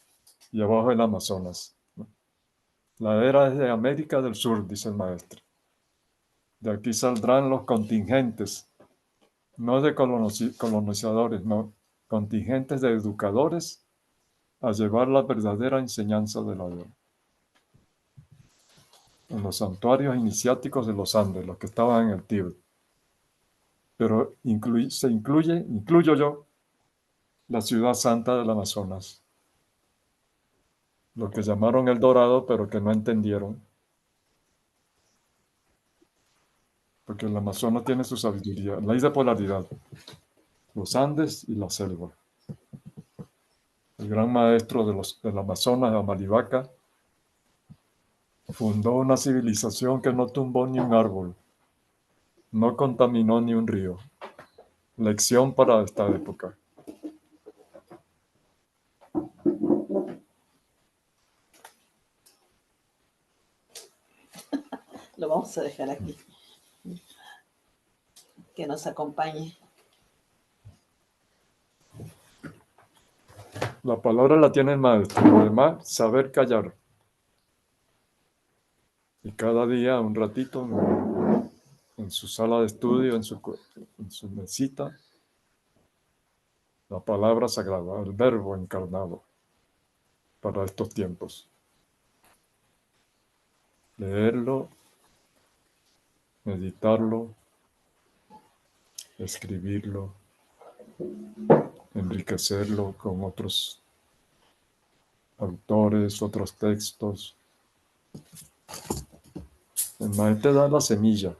y abajo el Amazonas. La era es de América del Sur, dice el maestro. De aquí saldrán los contingentes, no de colonizadores, no, contingentes de educadores a llevar la verdadera enseñanza de la vida. En los santuarios iniciáticos de los Andes, los que estaban en el Tíbet. Pero incluyo yo, la ciudad santa del Amazonas. Lo que llamaron El Dorado, pero que no entendieron. Porque el Amazonas tiene su sabiduría, ley de polaridad. Los Andes y la selva. El gran maestro del Amazonas, Amalivaca, fundó una civilización que no tumbó ni un árbol, no contaminó ni un río. Lección para esta época. Lo vamos a dejar aquí. Que nos acompañe. La palabra la tiene el maestro, lo demás, saber callar. Y cada día, un ratito, en su sala de estudio, en su mesita, la palabra sagrada, el verbo encarnado para estos tiempos. Leerlo, meditarlo, escribirlo, enriquecerlo con otros autores, otros textos. El maestro da la semilla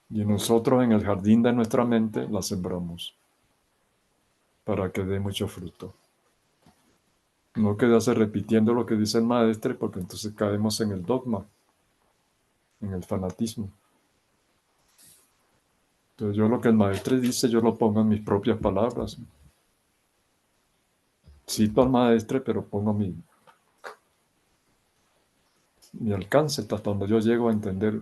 y nosotros en el jardín de nuestra mente la sembramos para que dé mucho fruto. No quedarse repitiendo lo que dice el maestro, porque entonces caemos en el dogma, en el fanatismo. Entonces yo lo que el maestro dice, yo lo pongo en mis propias palabras. Cito al maestro, pero pongo mi alcance hasta donde yo llego a entender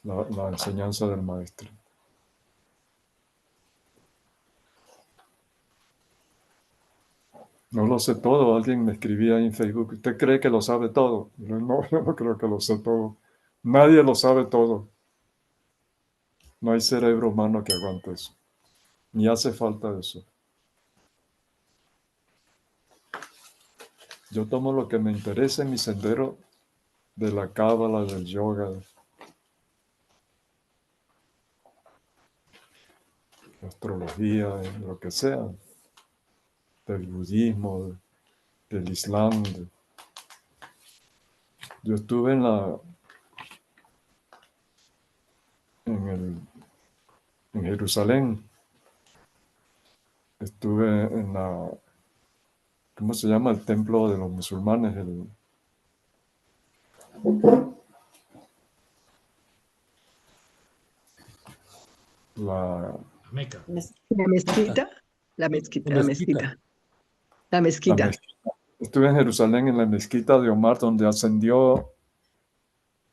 la enseñanza del maestro. No lo sé todo. Alguien me escribía en Facebook, ¿usted cree que lo sabe todo? No, yo no creo que lo sé todo. Nadie lo sabe todo. No hay cerebro humano que aguante eso. Ni hace falta eso. Yo tomo lo que me interesa en mi sendero de la cábala, del yoga, de la astrología, de lo que sea, del budismo, del islam. Yo estuve en Jerusalén. Estuve en ¿cómo se llama? El templo de los musulmanes, la La mezquita, la mezquita, la mezquita. La La mezquita. mezquita, Estuve en Jerusalén, en la mezquita de Omar, donde ascendió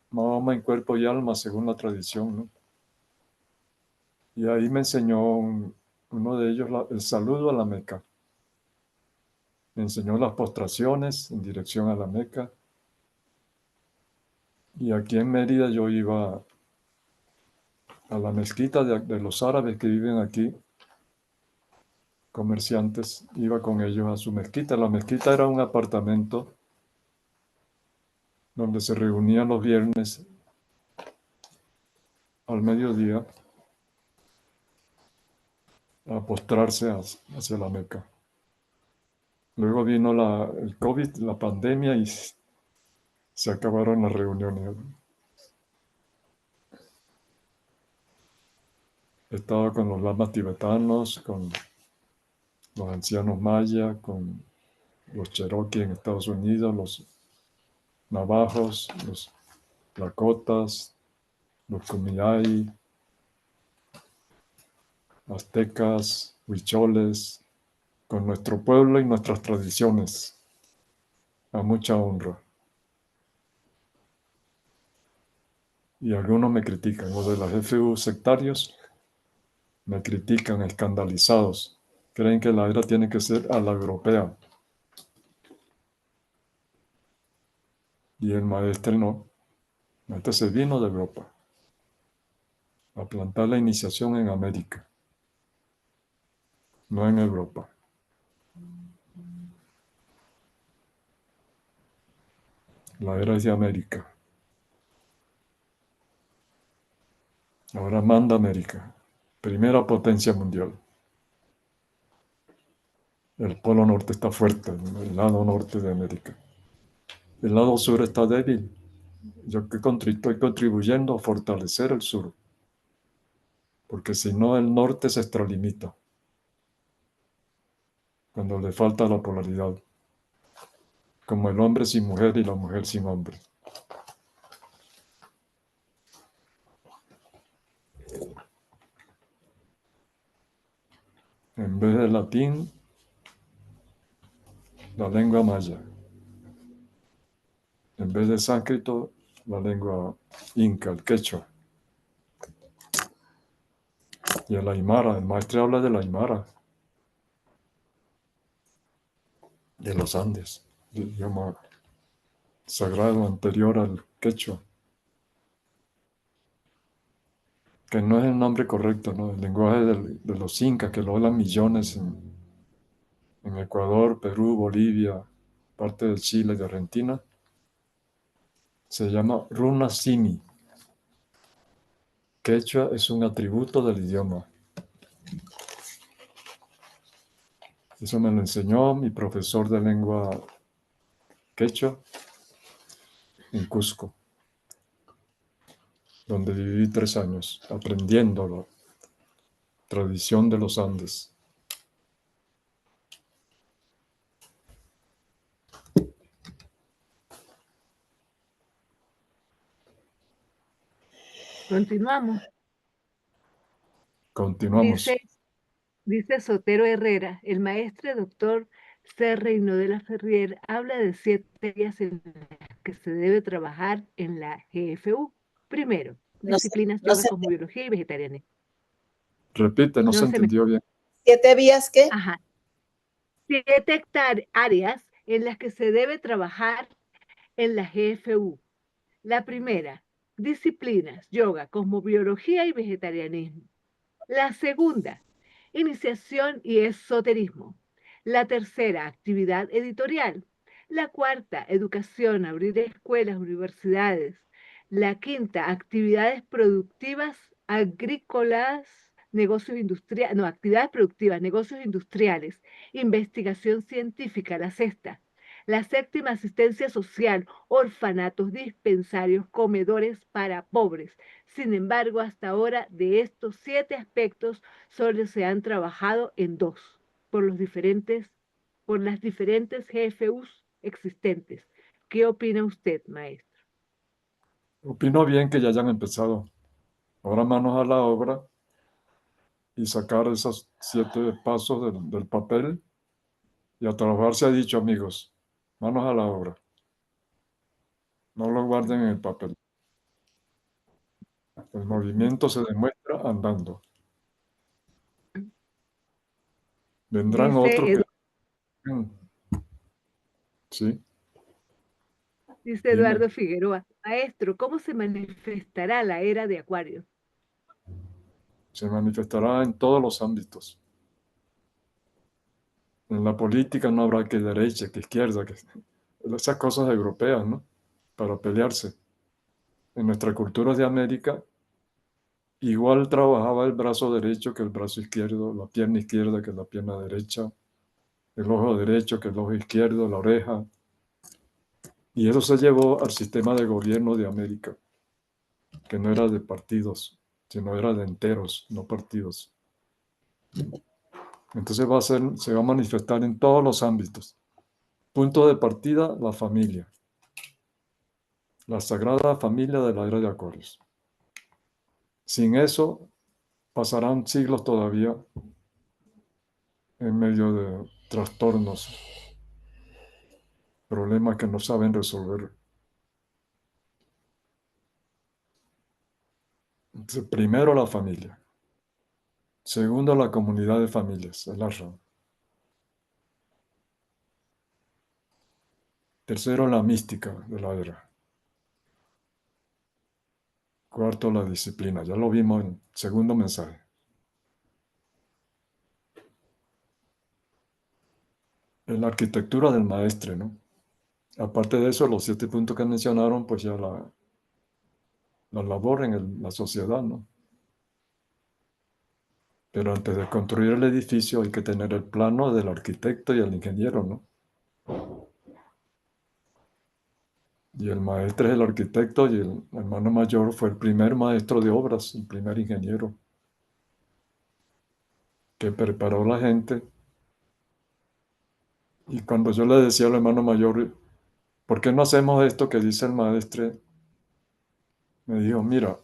Mahoma en cuerpo y alma, según la tradición, ¿no? Y ahí me enseñó uno de ellos el saludo a la Meca. Me enseñó las postraciones en dirección a la Meca. Y aquí en Mérida yo iba a la mezquita de los árabes que viven aquí, comerciantes, iba con ellos a su mezquita. La mezquita era un apartamento donde se reunían los viernes al mediodía a postrarse hacia la Meca. Luego vino el COVID, la pandemia, y se acabaron las reuniones. Estaba con los lamas tibetanos, con los ancianos mayas, con los cherokee en Estados Unidos, los navajos, los lakotas, los kumeyaay, aztecas, huicholes, con nuestro pueblo y nuestras tradiciones, a mucha honra. Y algunos me critican, los de las FU sectarios me critican, escandalizados. Creen que la era tiene que ser a la europea. Y el maestro no. El maestro se vino de Europa a plantar la iniciación en América, no en Europa. La era es de América. Ahora manda América, primera potencia mundial. El polo norte está fuerte, el lado norte de América. El lado sur está débil. Yo estoy contribuyendo a fortalecer el sur, porque si no el norte se extralimita cuando le falta la polaridad, como el hombre sin mujer y la mujer sin hombre. En vez de latín, la lengua maya. En vez de sánscrito, la lengua inca, el quechua. Y el aymara, el maestro habla del aymara, de los Andes, el idioma sagrado anterior al quechua, que no es el nombre correcto, ¿no? El lenguaje de los incas, que lo hablan millones en Ecuador, Perú, Bolivia, parte de Chile y de Argentina, se llama Runa Simi. Quechua es un atributo del idioma. Eso me lo enseñó mi profesor de lengua quechua en Cusco, donde viví 3 años aprendiendo la tradición de los Andes. Continuamos. Continuamos. Dice Sotero Herrera, el maestre doctor C. Reynó de la Ferrier habla de 7 días en las que se debe trabajar en la GFU. Primero, No sé, disciplinas no yoga, sé. cosmobiología y vegetarianismo. Repite, no se No se me... entendió bien. ¿7 vías qué? Ajá. 7 áreas en las que se debe trabajar en la GFU. La primera, disciplinas, yoga, cosmobiología y vegetarianismo. La segunda, iniciación y esoterismo. La tercera, actividad editorial. La cuarta, educación, abrir escuelas, universidades. La quinta, actividades productivas, agrícolas, negocios industriales, no, actividades productivas, negocios industriales, investigación científica. La sexta, la séptima, asistencia social, orfanatos, dispensarios, comedores para pobres. Sin embargo, hasta ahora de estos 7 aspectos solo se han trabajado en 2 por por las diferentes GFUs existentes. ¿Qué opina usted, maestro? Opino bien que ya hayan empezado. Ahora manos a la obra y sacar esos 7 pasos del papel y a trabajar, se ha dicho, amigos. Manos a la obra. No lo guarden en el papel. El movimiento se demuestra andando. Vendrán otros Dice, que... Sí, dice dime. Eduardo Figueroa, maestro, ¿cómo se manifestará la era de Acuario? Se manifestará en todos los ámbitos. En la política no habrá que derecha, que izquierda, que esas cosas europeas, ¿no? Para pelearse. En nuestra cultura de América, igual trabajaba el brazo derecho que el brazo izquierdo, la pierna izquierda que la pierna derecha, el ojo derecho que el ojo izquierdo, la oreja. Y eso se llevó al sistema de gobierno de América, que no era de partidos, sino era de enteros, no partidos. Entonces se va a manifestar en todos los ámbitos. Punto de partida, la familia. La sagrada familia de la era de Acuarios. Sin eso, pasarán siglos todavía en medio de trastornos, problemas que no saben resolver. Entonces, primero la familia. Segundo, la comunidad de familias, el ashram. Tercero, la mística de la era. Cuarto, la disciplina. Ya lo vimos en el segundo mensaje. En la arquitectura del maestre, ¿no? Aparte de eso, los 7 puntos que mencionaron, pues ya la labor en la sociedad, ¿no? Pero antes de construir el edificio hay que tener el plano del arquitecto y el ingeniero, ¿no? Y el maestro es el arquitecto y el hermano mayor fue el primer maestro de obras, el primer ingeniero que preparó a la gente. Y cuando yo le decía al hermano mayor, ¿por qué no hacemos esto que dice el maestro? Me dijo, mira,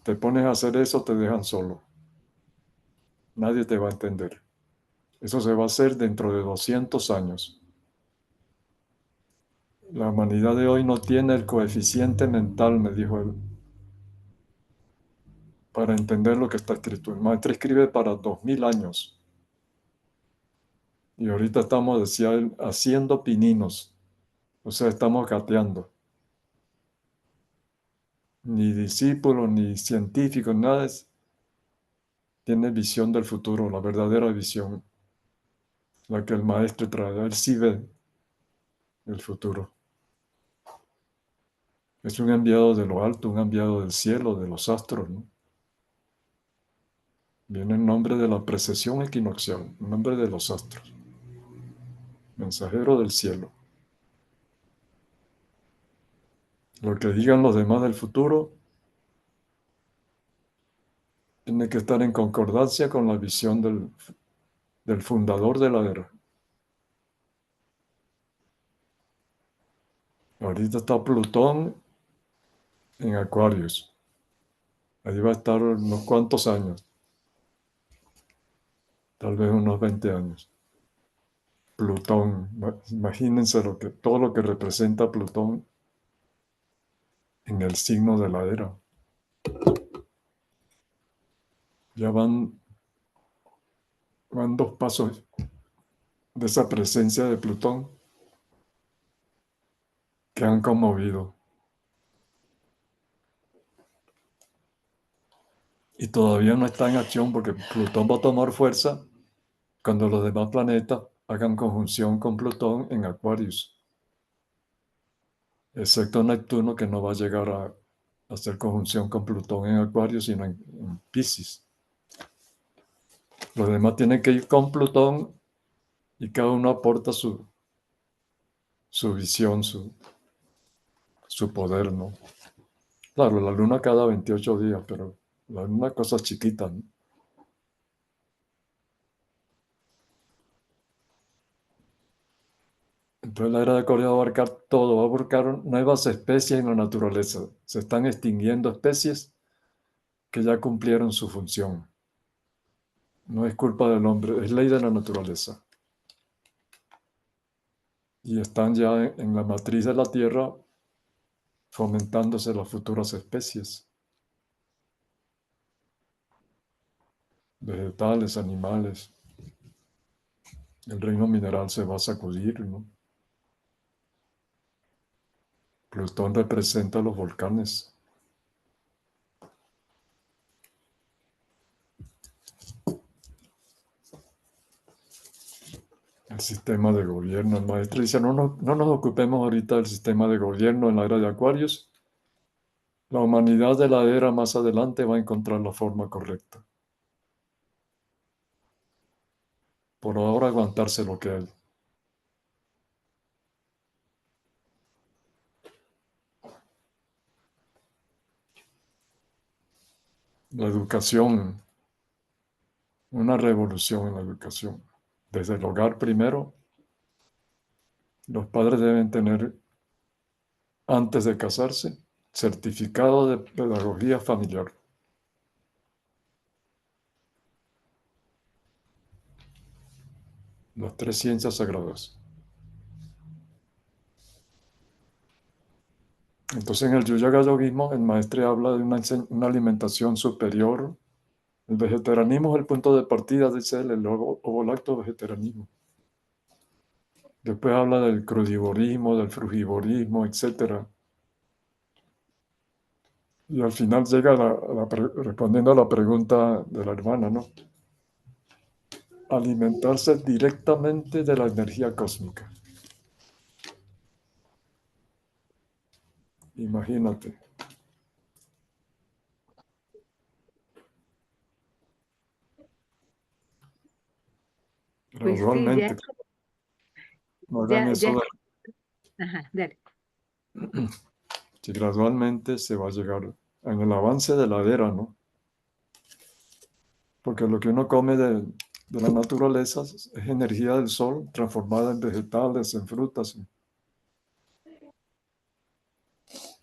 te pones a hacer eso, te dejan solo. Nadie te va a entender. Eso se va a hacer dentro de 200 años. La humanidad de hoy no tiene el coeficiente mental, me dijo él, para entender lo que está escrito. El maestro escribe para 2000 años. Y ahorita estamos, decía él, haciendo pininos. O sea, estamos gateando. Ni discípulos, ni científicos, nada tiene visión del futuro, la verdadera visión, la que el maestro trae. Él sí ve el futuro. Es un enviado de lo alto, un enviado del cielo, de los astros, ¿no? Viene en nombre de la precesión equinoccial, en nombre de los astros. Mensajero del cielo. Lo que digan los demás del futuro tiene que estar en concordancia con la visión del fundador de la era. Ahorita está Plutón en Acuarios. Ahí va a estar unos cuantos años, tal vez unos 20 años. Plutón, imagínense todo lo que representa Plutón en el signo de la era. Ya van 2 pasos de esa presencia de Plutón que han conmovido. Y todavía no está en acción porque Plutón va a tomar fuerza cuando los demás planetas hagan conjunción con Plutón en Acuarios, excepto Neptuno, que no va a llegar a hacer conjunción con Plutón en Acuarios, sino en Piscis. Los demás tienen que ir con Plutón y cada uno aporta su visión, su poder, ¿no? Claro, la luna cada 28 días, pero la luna es cosa chiquita, ¿no? Entonces la era de Acuario va a abarcar todo, va a abarcar nuevas especies en la naturaleza. Se están extinguiendo especies que ya cumplieron su función. No es culpa del hombre, es ley de la naturaleza. y están ya en la matriz de la Tierra fomentándose las futuras especies, vegetales, animales. El reino mineral se va a sacudir, ¿no? Plutón representa los volcanes. El sistema de gobierno. El maestro dice, no nos ocupemos ahorita del sistema de gobierno en la era de Acuarios. La humanidad de la era más adelante va a encontrar la forma correcta. Por ahora aguantarse lo que hay. La educación, una revolución en la educación. Desde el hogar primero, los padres deben tener, antes de casarse, certificado de pedagogía familiar. Las tres ciencias sagradas. Entonces en el Yuya Yogismo, el maestre habla de una alimentación superior. El vegetarianismo es el punto de partida, dice él, el ovolacto vegetarianismo. Después habla del crudivorismo, del frugivorismo, etc. Y al final llega respondiendo a la pregunta de la hermana, ¿no? Alimentarse directamente de la energía cósmica. Imagínate. Pues sí, Gradualmente. No hagan eso. Ajá, dale. Si gradualmente se va a llegar en el avance de la era, ¿no? Porque lo que uno come de la naturaleza es energía del sol transformada en vegetales, en frutas,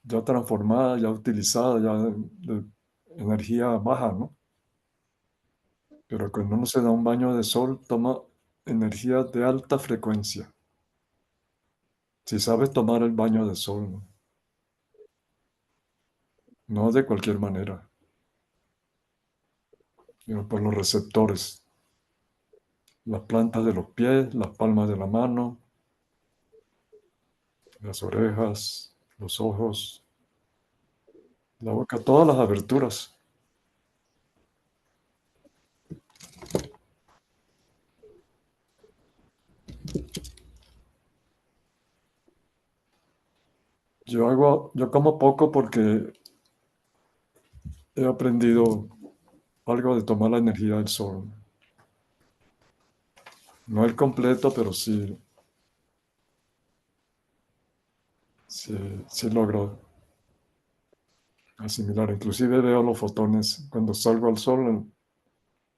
ya transformada, ya utilizada, ya de energía baja, ¿no? Pero cuando uno se da un baño de sol, toma energía de alta frecuencia. Si sabes tomar el baño de sol, ¿no? No de cualquier manera, sino por los receptores, las plantas de los pies, las palmas de la mano, las orejas, los ojos, la boca, todas las aberturas. Yo como poco porque he aprendido algo de tomar la energía del sol. No el completo, pero sí logro asimilar. Inclusive veo los fotones cuando salgo al sol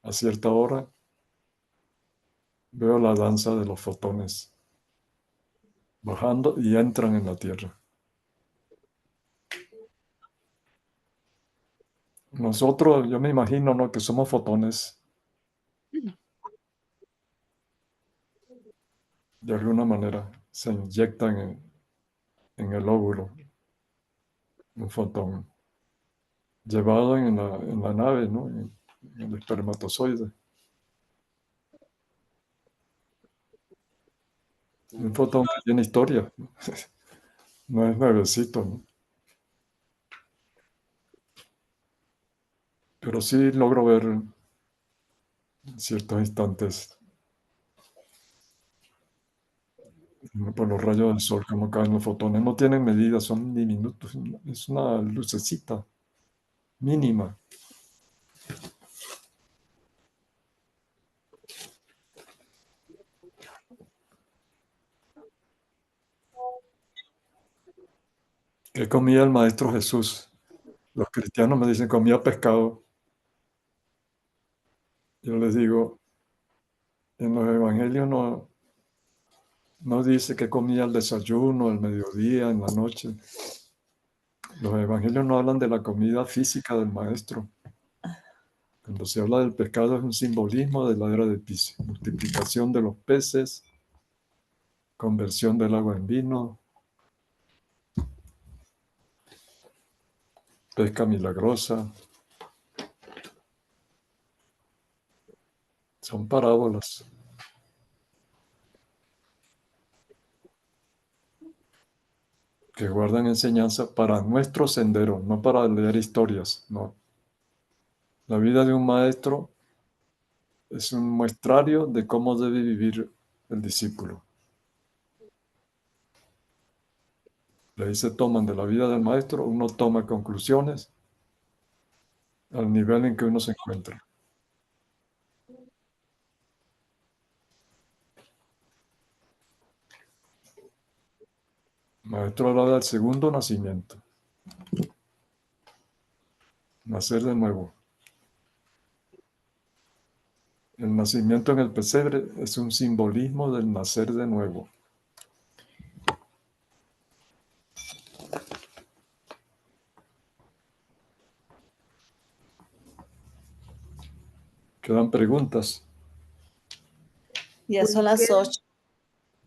a cierta hora, veo la danza de los fotones bajando y entran en la Tierra. Nosotros, yo me imagino, ¿no?, que somos fotones de alguna manera, se inyectan en el óvulo un fotón, llevado en la nave, ¿no?, en el espermatozoide. Un fotón que tiene historia, no es nuevecito, ¿no? Pero sí logro ver en ciertos instantes por los rayos del sol cómo caen los fotones. No tienen medida, son diminutos, es una lucecita mínima. ¿Qué comía el Maestro Jesús? Los cristianos me dicen comía pescado. Yo les digo, en los evangelios no dice que comía al desayuno, al mediodía, en la noche. Los evangelios no hablan de la comida física del maestro. Cuando se habla del pescado es un simbolismo de la era de Piscis, multiplicación de los peces, conversión del agua en vino, pesca milagrosa. Son parábolas que guardan enseñanza para nuestro sendero, no para leer historias, no. La vida de un maestro es un muestrario de cómo debe vivir el discípulo. De ahí se toman de la vida del maestro, uno toma conclusiones al nivel en que uno se encuentra. El maestro habla del segundo nacimiento, nacer de nuevo. El nacimiento en el pesebre es un simbolismo del nacer de nuevo. ¿Quedan preguntas? Ya Pues son las quedan, 8.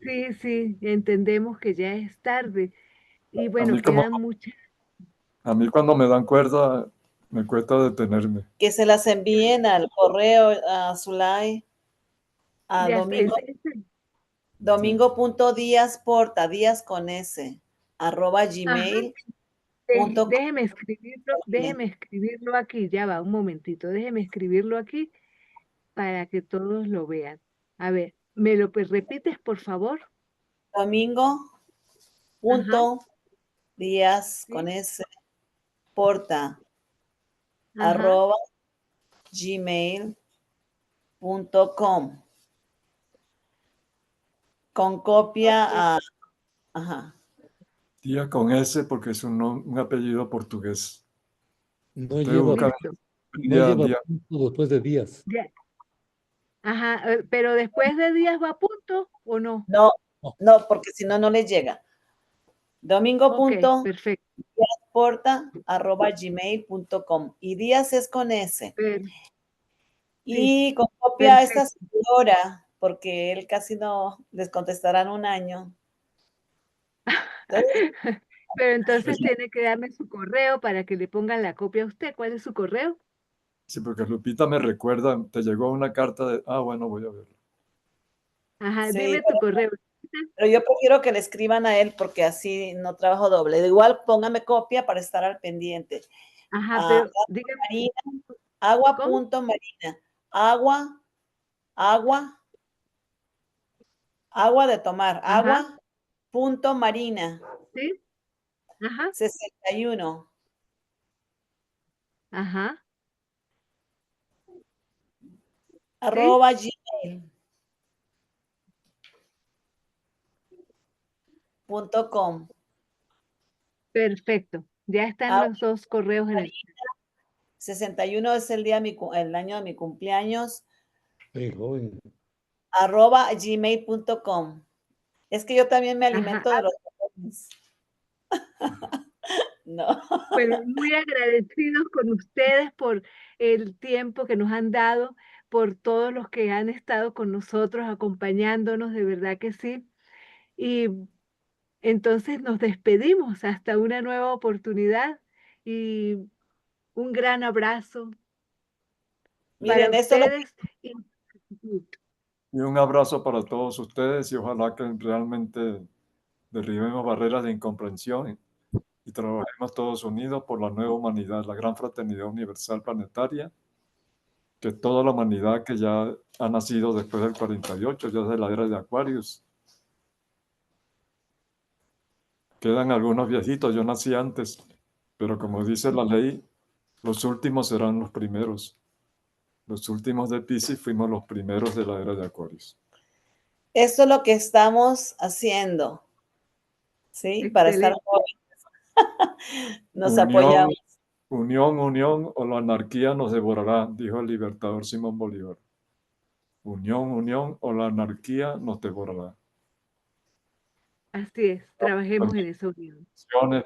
sí, sí, entendemos que ya es tarde. Y A bueno, mí, como, quedan muchas. a mí cuando me dan cuerda, me cuesta detenerme. Que se las envíen al correo a Zulay, a Ya, domingo.diasporta, días con s, arroba ajá, gmail.com. déjeme escribirlo aquí, ya va, un momentito, déjeme escribirlo aquí para que todos lo vean. A ver, ¿me lo repites, por favor? Ajá, Domingo.días con sí, s, porta, ajá, arroba gmail.com. Con copia ok, a, ajá. Tía con S porque es un apellido portugués. No Ustedes lleva, buscan listo, no lleva día. punto después de días. ya, ajá, pero después de días va a punto o no? No, No, no, porque si no, no les llega. Ok, perfecto, Domingo.diasporta@gmail.com. Y Díaz es con S. sí, Y con copia a esta perfecto. señora, porque él casi no les contestará en un año. Entonces, Pero entonces tiene que darme su correo para que le pongan la copia a usted. ¿Cuál es su correo? Sí, porque Lupita me recuerda, te llegó una carta de, bueno, voy a verlo. Ajá, sí, dime tu correo. pero yo prefiero que le escriban a él porque así no trabajo doble. De igual, póngame copia para estar al pendiente. Ajá, Ah, pero dígame, Marina, ¿cómo? agua.marina. Agua, agua, agua de tomar. Ajá, Agua.marina. sí, ajá, 61 ajá, sí, arroba gmail.com. perfecto. Ya están Agua los dos correos en el. 61 es el año de mi cumpleaños, soy joven. @gmail.com. Es que yo también me Ajá, alimento de los jóvenes. No. bueno, muy agradecidos con ustedes por el tiempo que nos han dado, por todos los que han estado con nosotros, acompañándonos, de verdad que sí. Y entonces nos despedimos hasta una nueva oportunidad y un gran abrazo para Miren, esto lo ustedes. Y Y un abrazo para todos ustedes y ojalá que realmente derribemos barreras de incomprensión y trabajemos todos unidos por la nueva humanidad, la gran fraternidad universal planetaria, que toda la humanidad que ya ha nacido después del 48, ya de la era de Aquarius. Quedan algunos viejitos, yo nací antes, pero como dice la ley, los últimos serán los primeros. Los últimos de Piscis fuimos los primeros de la era de Aquarius. Esto es lo que estamos haciendo, ¿sí? Para estar excelente. jóvenes. Nos Unión, apoyamos. unión, unión o la anarquía nos devorará, dijo el libertador Simón Bolívar. Unión, unión o la anarquía nos devorará. Así es, trabajemos en esa unión. Bendiciones